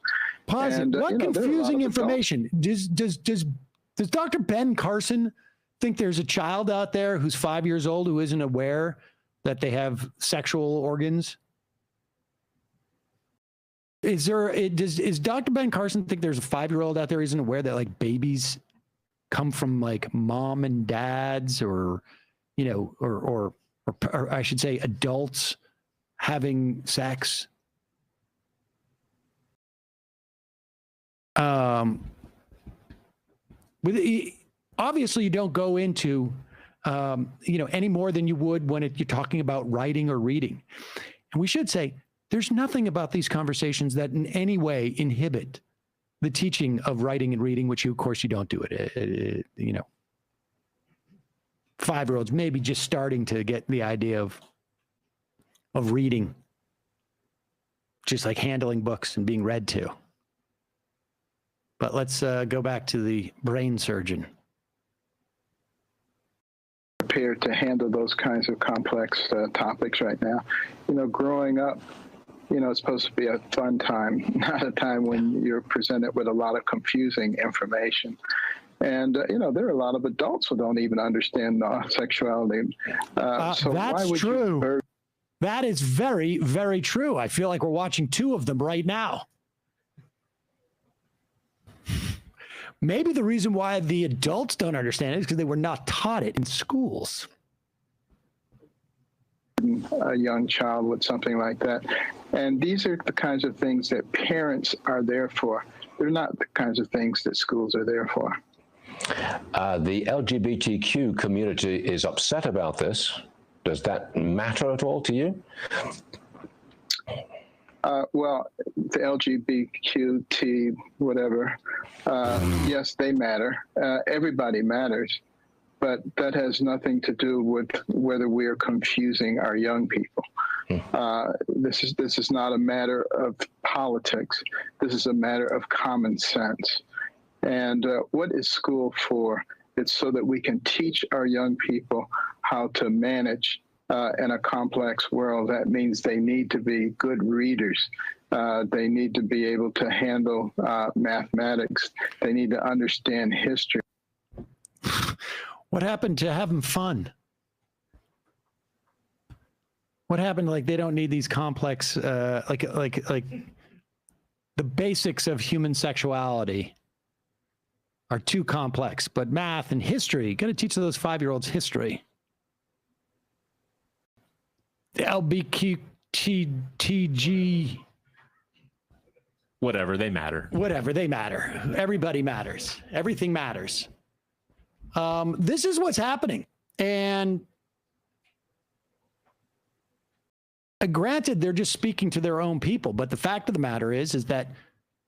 Pause it. What confusing information? Does Dr. Ben Carson think there's a child out there who's 5 years old who isn't aware that they have sexual organs? Does Dr. Ben Carson think there's a 5-year-old out there who isn't aware that like babies come from like mom and dads or or I should say adults having sex? Obviously you don't go into any more than you would when you're talking about writing or reading. And we should say there's nothing about these conversations that in any way inhibit the teaching of writing and reading, which of course you don't do it. 5-year-olds maybe just starting to get the idea of reading, just like handling books and being read to. But let's go back to the brain surgeon. Prepared to handle those kinds of complex topics right now. Growing up, it's supposed to be a fun time, not a time when you're presented with a lot of confusing information. And, there are a lot of adults who don't even understand sexuality. So that's why would true. That is very, very true. I feel like we're watching two of them right now. Maybe the reason why the adults don't understand it is because they were not taught it in schools. A young child with something like that. And these are the kinds of things that parents are there for. They're not the kinds of things that schools are there for. The LGBTQ community is upset about this. Does that matter at all to you? Well, the LGBTQ, whatever, yes, they matter. Everybody matters. But that has nothing to do with whether we are confusing our young people. This is not a matter of politics. This is a matter of common sense. And what is school for? It's so that we can teach our young people how to manage in a complex world. That means they need to be good readers. They need to be able to handle mathematics. They need to understand history. What happened to having fun? What happened? Like they don't need these complex, like the basics of human sexuality are too complex. But math and history, got to teach those 5-year-olds history. The LBQTG. Whatever, they matter. Whatever, they matter. Everybody matters. Everything matters. This is what's happening. And granted, they're just speaking to their own people. But the fact of the matter is that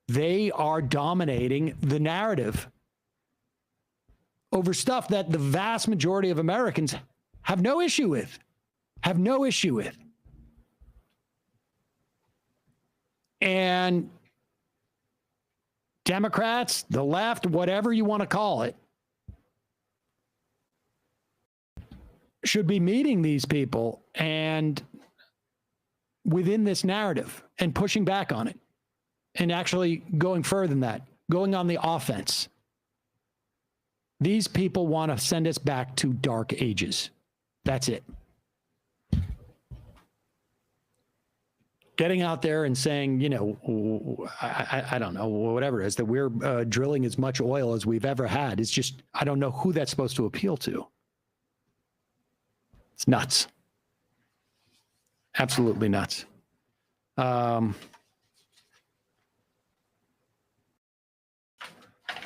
they are dominating the narrative over stuff that the vast majority of Americans have no issue with. Have no issue with. And Democrats, the left, whatever you want to call it, should be meeting these people and within this narrative and pushing back on it and actually going further than that, going on the offense. These people want to send us back to dark ages. That's it. Getting out there and saying, you know, I don't know, whatever it is, that we're drilling as much oil as we've ever had. It's just, I don't know who that's supposed to appeal to. It's nuts. Absolutely nuts.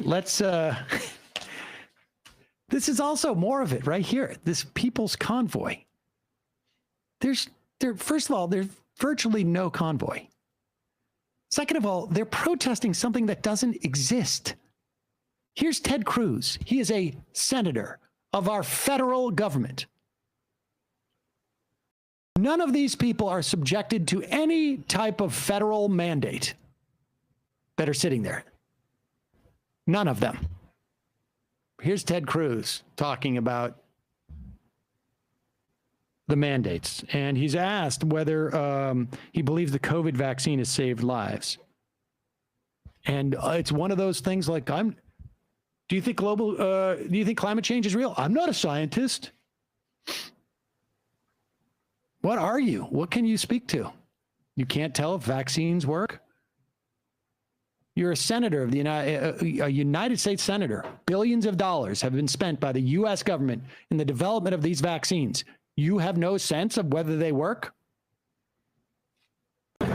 Let's, this is also more of it right here. This People's Convoy. First of all, there's virtually no convoy. Second of all, they're protesting something that doesn't exist. Here's Ted Cruz. He is a senator of our federal government. None of these people are subjected to any type of federal mandate that are sitting there. None of them. Here's Ted Cruz talking about the mandates, and he's asked whether he believes the COVID vaccine has saved lives. And it's one of those things like, do you think climate change is real? I'm not a scientist. What are you? What can you speak to? You can't tell if vaccines work? You're a senator of the United States senator. Billions of dollars have been spent by the U.S. government in the development of these vaccines. You have no sense of whether they work?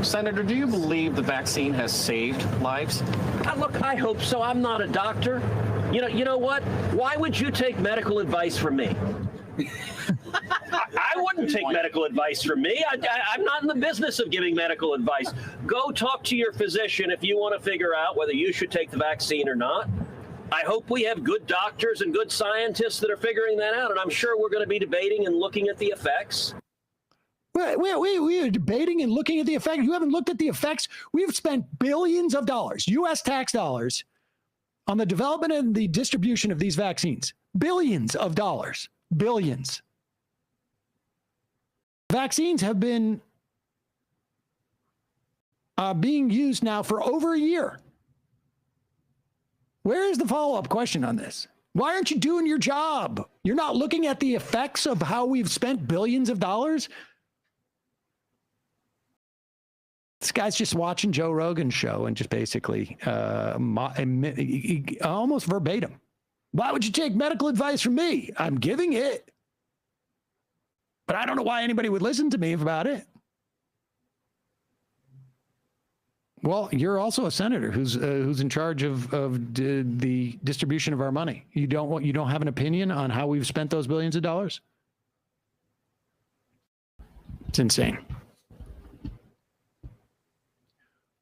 Senator, do you believe the vaccine has saved lives? Look, I hope so. I'm not a doctor. You know what? Why would you take medical advice from me? I wouldn't take medical advice from me. I'm not in the business of giving medical advice. Go talk to your physician if you want to figure out whether you should take the vaccine or not. I hope we have good doctors and good scientists that are figuring that out, and I'm sure we're going to be debating and looking at the effects. We are debating and looking at the effects. You haven't looked at the effects? We've spent billions of dollars, U.S. tax dollars, on the development and the distribution of these vaccines. Billions of dollars. Billions. Vaccines have been being used now for over a year. Where is the follow-up question on this? Why aren't you doing your job? You're not looking at the effects of how we've spent billions of dollars? This guy's just watching Joe Rogan's show and just basically almost verbatim. Why would you take medical advice from me? I'm giving it. But I don't know why anybody would listen to me about it. Well, you're also a senator who's in charge of the distribution of our money. You don't have an opinion on how we've spent those billions of dollars? It's insane.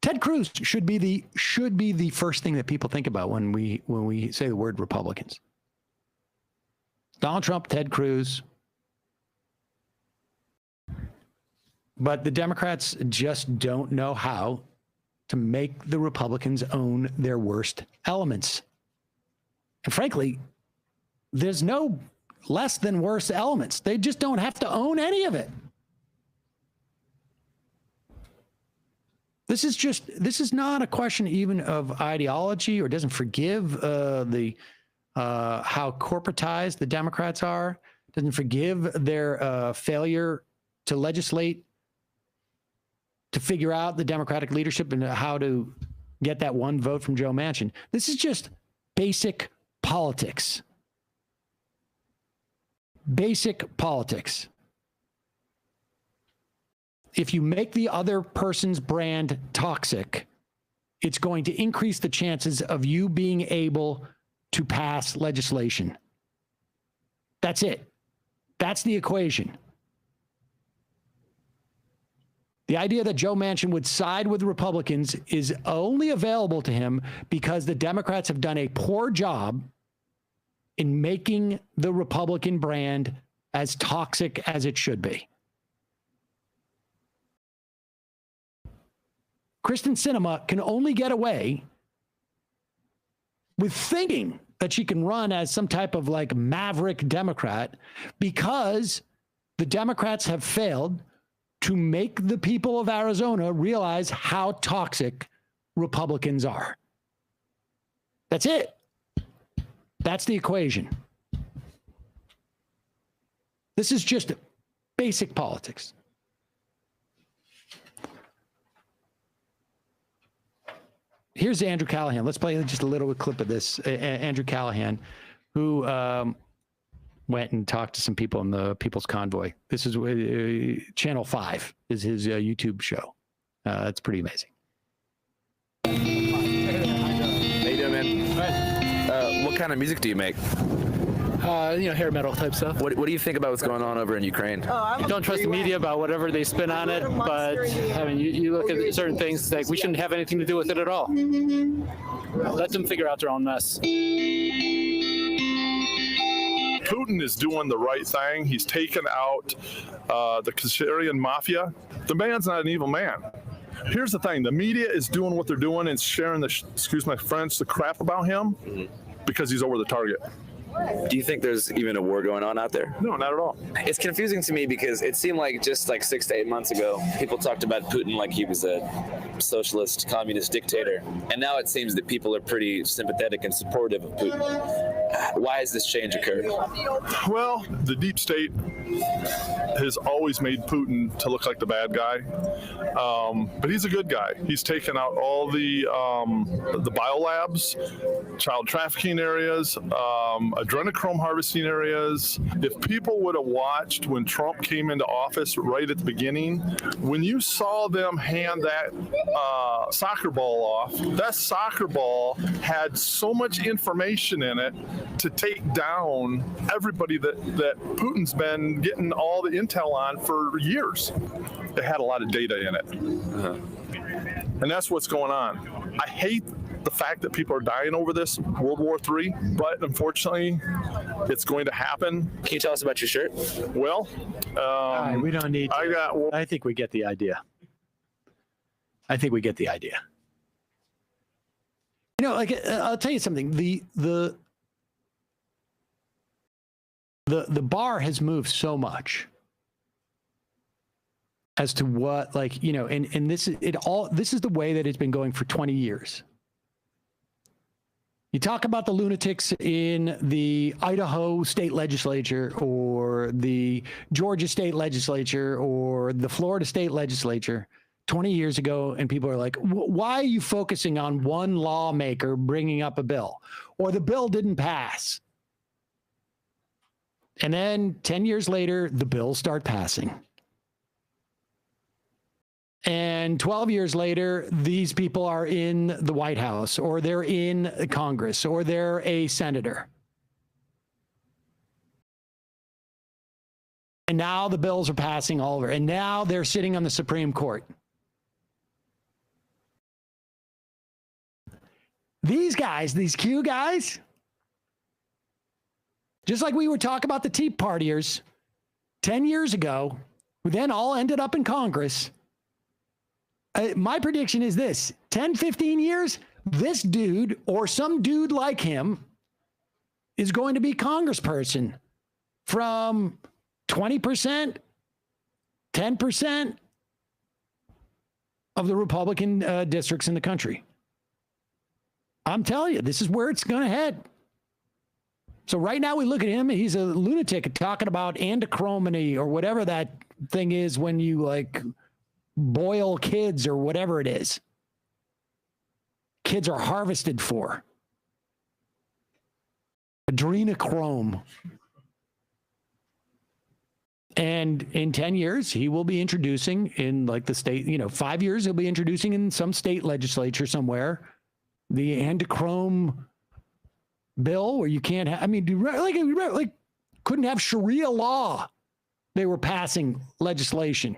Ted Cruz should be the first thing that people think about when we say the word Republicans. Donald Trump, Ted Cruz. But the Democrats just don't know how to make the Republicans own their worst elements. And frankly, there's no less than worse elements. They just don't have to own any of it. This is not a question even of ideology, or doesn't forgive how corporatized the Democrats are, doesn't forgive their failure to legislate, to figure out the Democratic leadership and how to get that one vote from Joe Manchin. This is just basic politics. Basic politics. If you make the other person's brand toxic, it's going to increase the chances of you being able to pass legislation. That's it. That's the equation. The idea that Joe Manchin would side with the Republicans is only available to him because the Democrats have done a poor job in making the Republican brand as toxic as it should be. Kristen Sinema can only get away with thinking that she can run as some type of like maverick Democrat because the Democrats have failed to make the people of Arizona realize how toxic Republicans are. That's it. That's the equation. This is just basic politics. Here's Andrew Callahan. Let's play just a little clip of this. Andrew Callahan, who went and talked to some people in the People's Convoy. This is Channel 5 is his YouTube show. It's pretty amazing. How you doing, man? What kind of music do you make? Hair metal type stuff. What do you think about what's going on over in Ukraine? Don't trust the media about whatever they spin on it, but I mean, you look at certain things like we shouldn't have anything to do with it at all. Let them figure out their own mess. Putin is doing the right thing. He's taken out the Syrian mafia. The man's not an evil man. Here's the thing. The media is doing what they're doing and sharing the, excuse my French, the crap about him because he's over the target. Do you think there's even a war going on out there? No, not at all. It's confusing to me because it seemed like just like 6 to 8 months ago, people talked about Putin like he was a socialist, communist dictator. And now it seems that people are pretty sympathetic and supportive of Putin. Why has this change occurred? Well, the deep state has always made Putin to look like the bad guy. But he's a good guy. He's taken out all the biolabs, child trafficking areas, adrenochrome harvesting areas. If people would have watched when Trump came into office right at the beginning, when you saw them hand that soccer ball off, that soccer ball had so much information in it to take down everybody that Putin's been getting all the intel on for years. It had a lot of data in it. And that's what's going on. I hate the fact that people are dying over this, World War III, but unfortunately, it's going to happen. Can you tell us about your shirt? Well, we don't need to. I think we get the idea. I think we get the idea. You know, like I'll tell you something. The bar has moved so much as to what, like, you know, and this is it all. This is the way that it's been going for 20 years. You talk about the lunatics in the Idaho state legislature or the Georgia state legislature or the Florida state legislature 20 years ago, and people are like, why are you focusing on one lawmaker bringing up a bill? Or the bill didn't pass. And then 10 years later, the bills start passing. And 12 years later, these people are in the White House, or they're in Congress, or they're a senator. And now the bills are passing all over. And now they're sitting on the Supreme Court. These guys, these Q guys, just like we were talking about the Tea Partiers 10 years ago, who then all ended up in Congress. My prediction is this: 10, 15 years, this dude or some dude like him is going to be congressperson from 20%, 10% of the Republican districts in the country. I'm telling you, this is where it's going to head. So right now we look at him, he's a lunatic talking about andochromony or whatever that thing is when you like boil kids or whatever it is. Kids are harvested for. Adrenochrome. And in 10 years, he will be introducing in like the state, 5 years, he'll be introducing in some state legislature somewhere the andochrome bill where you can't have, like couldn't have Sharia law. They were passing legislation.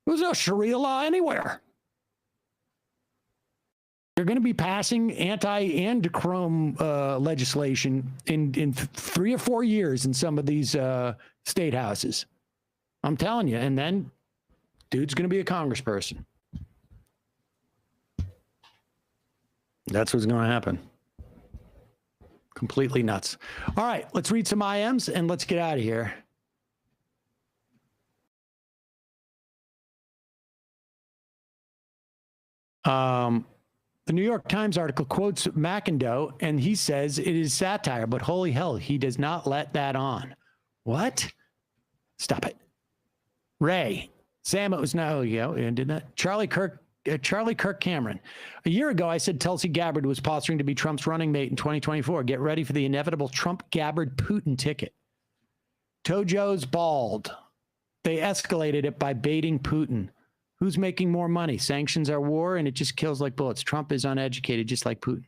There was no Sharia law anywhere. They're going to be passing anti-andochrome legislation in 3 or 4 years in some of these state houses. I'm telling you. And then dude's going to be a congressperson. That's what's going to happen. Completely nuts. All right, let's read some IMs and let's get out of here. The New York Times article quotes McIndoe, and he says it is satire, but holy hell, he does not let that on. What? Stop it. Ray. Sam, it was no, did that. Charlie Kirk Cameron. A year ago, I said Tulsi Gabbard was posturing to be Trump's running mate in 2024. Get ready for the inevitable Trump-Gabbard-Putin ticket. Tojo's bald. They escalated it by baiting Putin. Who's making more money? Sanctions are war, and it just kills like bullets. Trump is uneducated, just like Putin.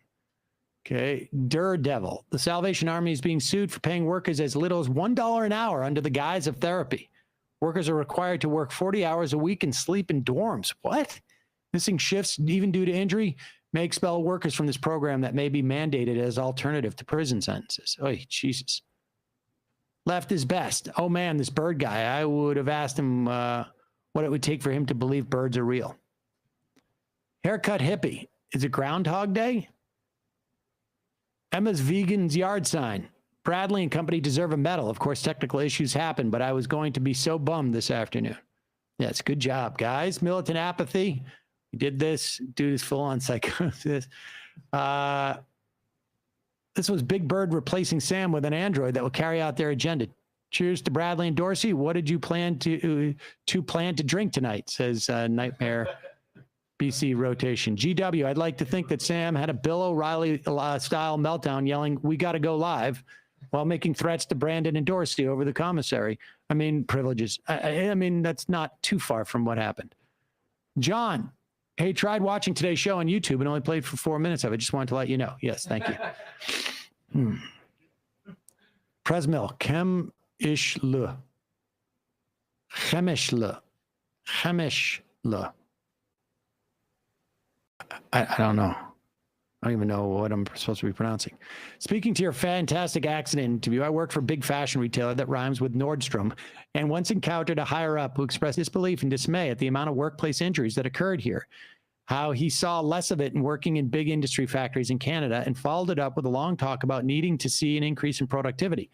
Okay. Daredevil. The Salvation Army is being sued for paying workers as little as $1 an hour under the guise of therapy. Workers are required to work 40 hours a week and sleep in dorms. What? Missing shifts, even due to injury, may expel workers from this program that may be mandated as alternative to prison sentences. Oh, Jesus. Left is best. Oh, man, this bird guy. I would have asked him what it would take for him to believe birds are real. Haircut hippie. Is it Groundhog Day? Emma's Vegan's yard sign. Bradley and company deserve a medal. Of course, technical issues happen, but I was going to be so bummed this afternoon. Yes, good job, guys. Militant apathy. We did this. Dude is full on psychosis. This was Big Bird replacing Sam with an android that will carry out their agenda. Cheers to Bradley and Dorsey. What did you plan to drink tonight? Says Nightmare BC rotation. GW, I'd like to think that Sam had a Bill O'Reilly style meltdown yelling, "We got to go live," while making threats to Brandon and Dorsey over the commissary. I mean, privileges. I mean, that's not too far from what happened. John, hey, tried watching today's show on YouTube and only played for 4 minutes of it. Just wanted to let you know. Yes, thank you. Przemysl, Chemysl. I don't know. I don't even know what I'm supposed to be pronouncing. Speaking to your fantastic accident interview, I worked for a big fashion retailer that rhymes with Nordstrom, and once encountered a higher up who expressed disbelief and dismay at the amount of workplace injuries that occurred here. How he saw less of it in working in big industry factories in Canada, and followed it up with a long talk about needing to see an increase in productivity,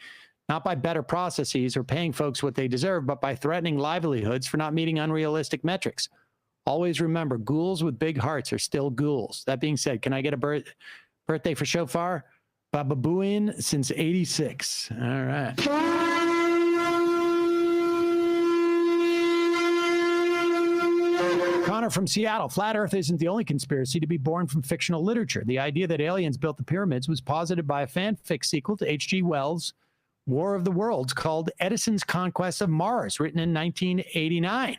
not by better processes or paying folks what they deserve, but by threatening livelihoods for not meeting unrealistic metrics. Always remember, ghouls with big hearts are still ghouls. That being said, can I get a birthday for Shofar? Baba Booin since 86. All right. Connor from Seattle. Flat Earth isn't the only conspiracy to be born from fictional literature. The idea that aliens built the pyramids was posited by a fanfic sequel to H.G. Wells' War of the Worlds called Edison's Conquest of Mars, written in 1989.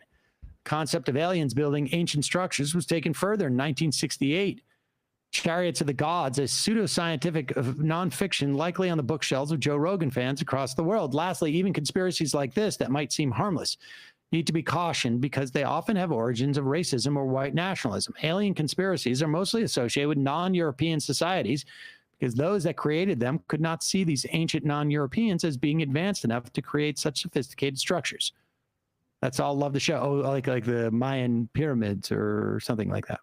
Concept of aliens building ancient structures was taken further in 1968. Chariots of the Gods, a pseudoscientific nonfiction likely on the bookshelves of Joe Rogan fans across the world. Lastly, even conspiracies like this that might seem harmless need to be cautioned because they often have origins of racism or white nationalism. Alien conspiracies are mostly associated with non-European societies because those that created them could not see these ancient non-Europeans as being advanced enough to create such sophisticated structures. That's all. Love the show. Oh, like the Mayan pyramids or something like that.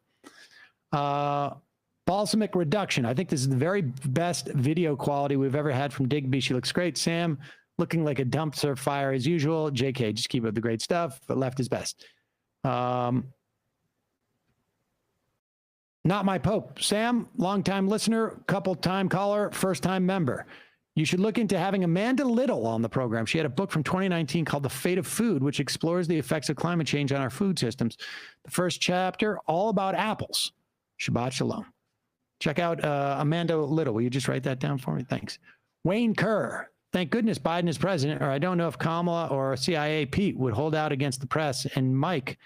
Balsamic reduction. I think this is the very best video quality we've ever had from Digby. She looks great. Sam, looking like a dumpster fire as usual. JK, just keep up the great stuff. But left is best. Not my Pope. Sam, longtime listener, couple-time caller, first-time member. You should look into having Amanda Little on the program. She had a book from 2019 called The Fate of Food, which explores the effects of climate change on our food systems. The first chapter, all about apples. Shabbat Shalom. Check out Amanda Little. Will you just write that down for me? Thanks. Wayne Kerr. Thank goodness Biden is president, or I don't know if Kamala or CIA Pete would hold out against the press and Mike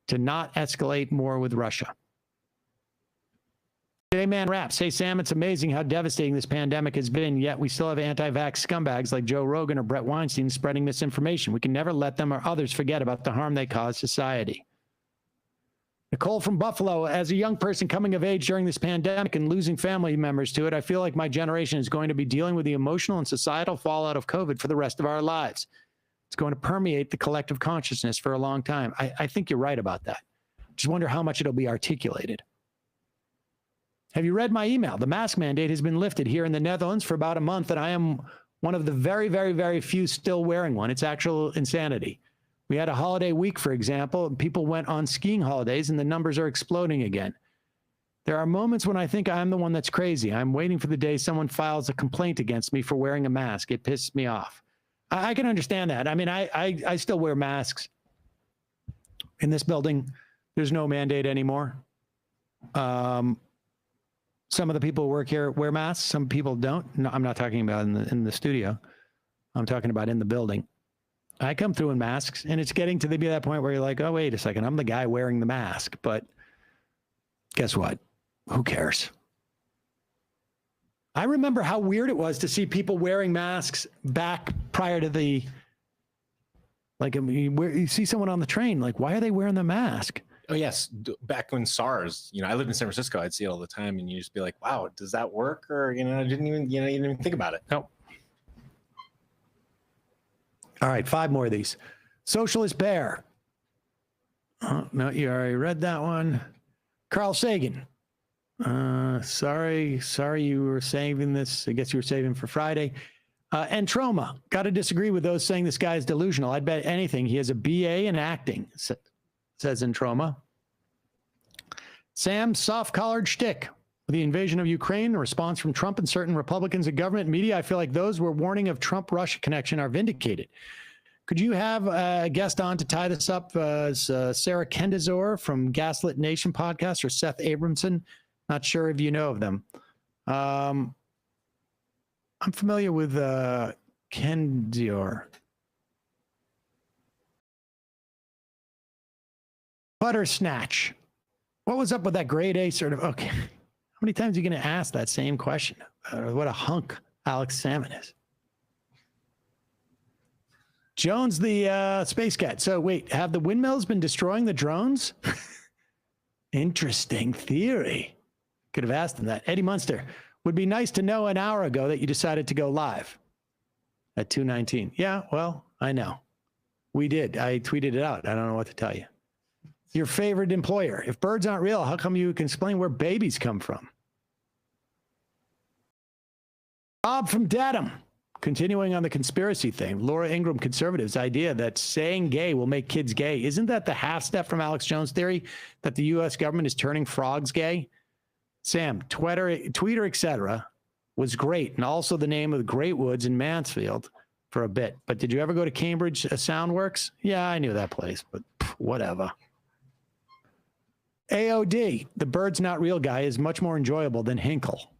to not escalate more with Russia. J-Man Raps. Hey, Sam, it's amazing how devastating this pandemic has been, yet we still have anti-vax scumbags like Joe Rogan or Brett Weinstein spreading misinformation. We can never let them or others forget about the harm they cause society. Nicole from Buffalo. As a young person coming of age during this pandemic and losing family members to it, I feel like my generation is going to be dealing with the emotional and societal fallout of COVID for the rest of our lives. It's going to permeate the collective consciousness for a long time. I think you're right about that. Just wonder how much it'll be articulated. Have you read my email? The mask mandate has been lifted here in the Netherlands for about a month, and I am one of the very, very, very few still wearing one. It's actual insanity. We had a holiday week, for example, and people went on skiing holidays, and the numbers are exploding again. There are moments when I think I'm the one that's crazy. I'm waiting for the day someone files a complaint against me for wearing a mask. It pisses me off. I can understand that. I mean, I still wear masks. In this building, there's no mandate anymore. Some of the people who work here wear masks. Some people don't. No, I'm not talking about in the studio. I'm talking about in the building. I come through in masks, and it's getting to that point where you're like, oh, wait a second. I'm the guy wearing the mask. But guess what? Who cares? I remember how weird it was to see people wearing masks back prior to the, like, I mean, you see someone on the train, like, why are they wearing the mask? Oh, yes. Back when SARS, I lived in San Francisco, I'd see it all the time, and you just be like, wow, does that work? Or, I didn't even, you didn't even think about it. No. All right, 5 more of these. Socialist Bear. Oh, no, you already read that one. Carl Sagan. Sorry you were saving this. I guess you were saving for Friday. And Troma. Got to disagree with those saying this guy is delusional. I'd bet anything he has a BA in acting, says Entroma. Sam, soft-collared shtick. With the invasion of Ukraine, the response from Trump and certain Republicans in government media, I feel like those were warning of Trump-Russia connection are vindicated. Could you have a guest on to tie this up? Sarah Kendazor from Gaslit Nation podcast or Seth Abramson? Not sure if you know of them. I'm familiar with Kendazor. Butter Snatch. What was up with that grade A okay. How many times are you going to ask that same question? What a hunk Alex Salmon is. Jones, the space cat. So wait, have the windmills been destroying the drones? Interesting theory. Could have asked him that. Eddie Munster, would be nice to know an hour ago that you decided to go live at 2:19. Yeah, well, I know. We did. I tweeted it out. I don't know what to tell you. Your favorite employer. If birds aren't real, how come you can explain where babies come from? Bob from Dedham. Continuing on the conspiracy thing, Laura Ingraham, conservatives' idea that saying gay will make kids gay. Isn't that the half step from Alex Jones' theory that the U.S. government is turning frogs gay? Sam, Tweeter, etc. was great, and also the name of the Great Woods in Mansfield for a bit. But did you ever go to Cambridge Soundworks? Yeah, I knew that place, but whatever. AOD, the bird's not real guy, is much more enjoyable than Hinkle.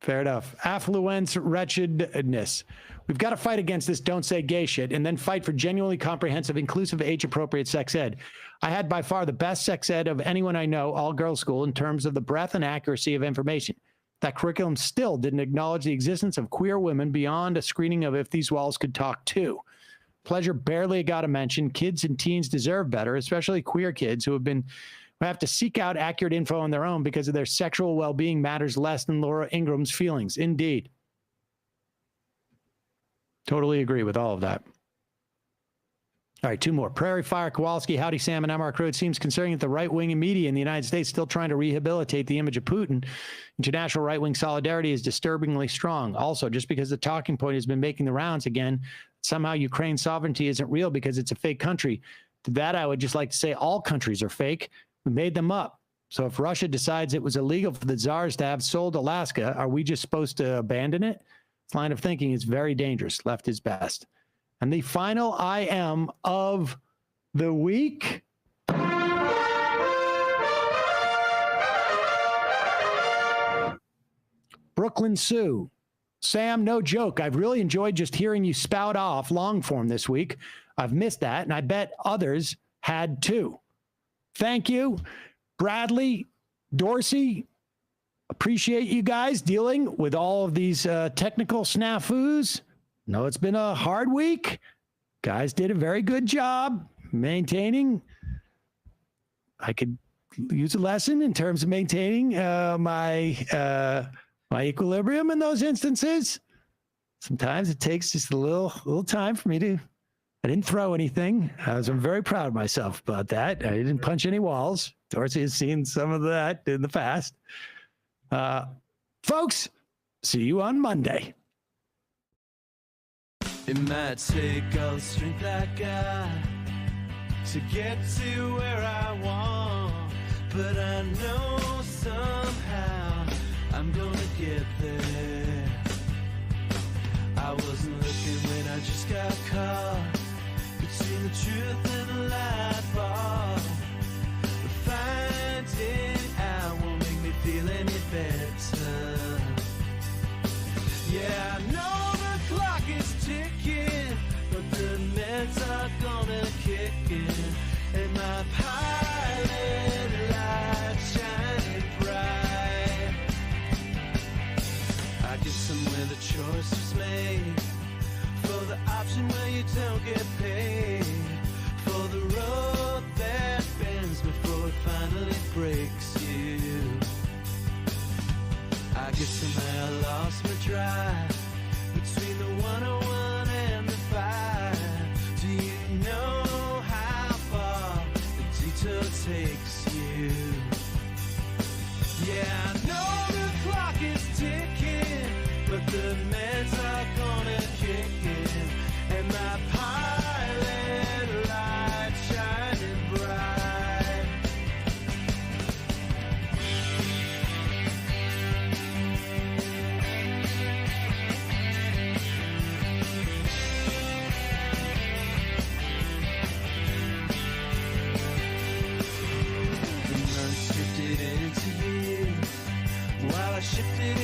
Fair enough. Affluence, wretchedness. We've got to fight against this don't say gay shit and then fight for genuinely comprehensive, inclusive, age-appropriate sex ed. I had by far the best sex ed of anyone I know, all-girls school, in terms of the breadth and accuracy of information. That curriculum still didn't acknowledge the existence of queer women beyond a screening of If These Walls Could Talk Too. Pleasure barely got a mention. Kids and teens deserve better, especially queer kids who have to seek out accurate info on their own because of their sexual well-being matters less than Laura Ingraham's feelings. Indeed. Totally agree with all of that. All right, 2 more. Prairie Fire, Kowalski, Howdy Sam, and MR Crew. It seems concerning that the right-wing media in the United States still trying to rehabilitate the image of Putin. International right-wing solidarity is disturbingly strong. Also, just because the talking point has been making the rounds again, somehow Ukraine's sovereignty isn't real because it's a fake country. To that, I would just like to say all countries are fake. We made them up. So if Russia decides it was illegal for the czars to have sold Alaska, are we just supposed to abandon it? This line of thinking is very dangerous. Left is best. And the final IM of the week. Brooklyn Sue. Sam, no joke. I've really enjoyed just hearing you spout off long form this week. I've missed that, and I bet others had too. Thank you. Bradley, Dorsey, appreciate you guys dealing with all of these technical snafus. No, it's been a hard week. Guys did a very good job maintaining. I could use a lesson in terms of maintaining my equilibrium in those instances. Sometimes it takes just a little time for me to I didn't throw anything. I'm very proud of myself about that. I didn't punch any walls. Dorsey has seen some of that in the past. Folks, see you on Monday. It might take all the strength I got to get to where I want, but I know somehow I'm gonna get there. I wasn't looking when I just got caught between the truth and the light bar, but finding out won't make me feel any better. Yeah, I know the clock is ticking, but the meds are gonna kick in, and my pilot light shining bright. I get somewhere the choice was made, for the option where you don't get paid, for the road that bends before it finally breaks you. I guess somehow I lost my drive between the 101 and the 5. Do you know how far the detour takes you? Yeah, I know the clock is ticking, but the meds are gonna kick in, and my pilot light shining bright. The months drifted into years while I shifted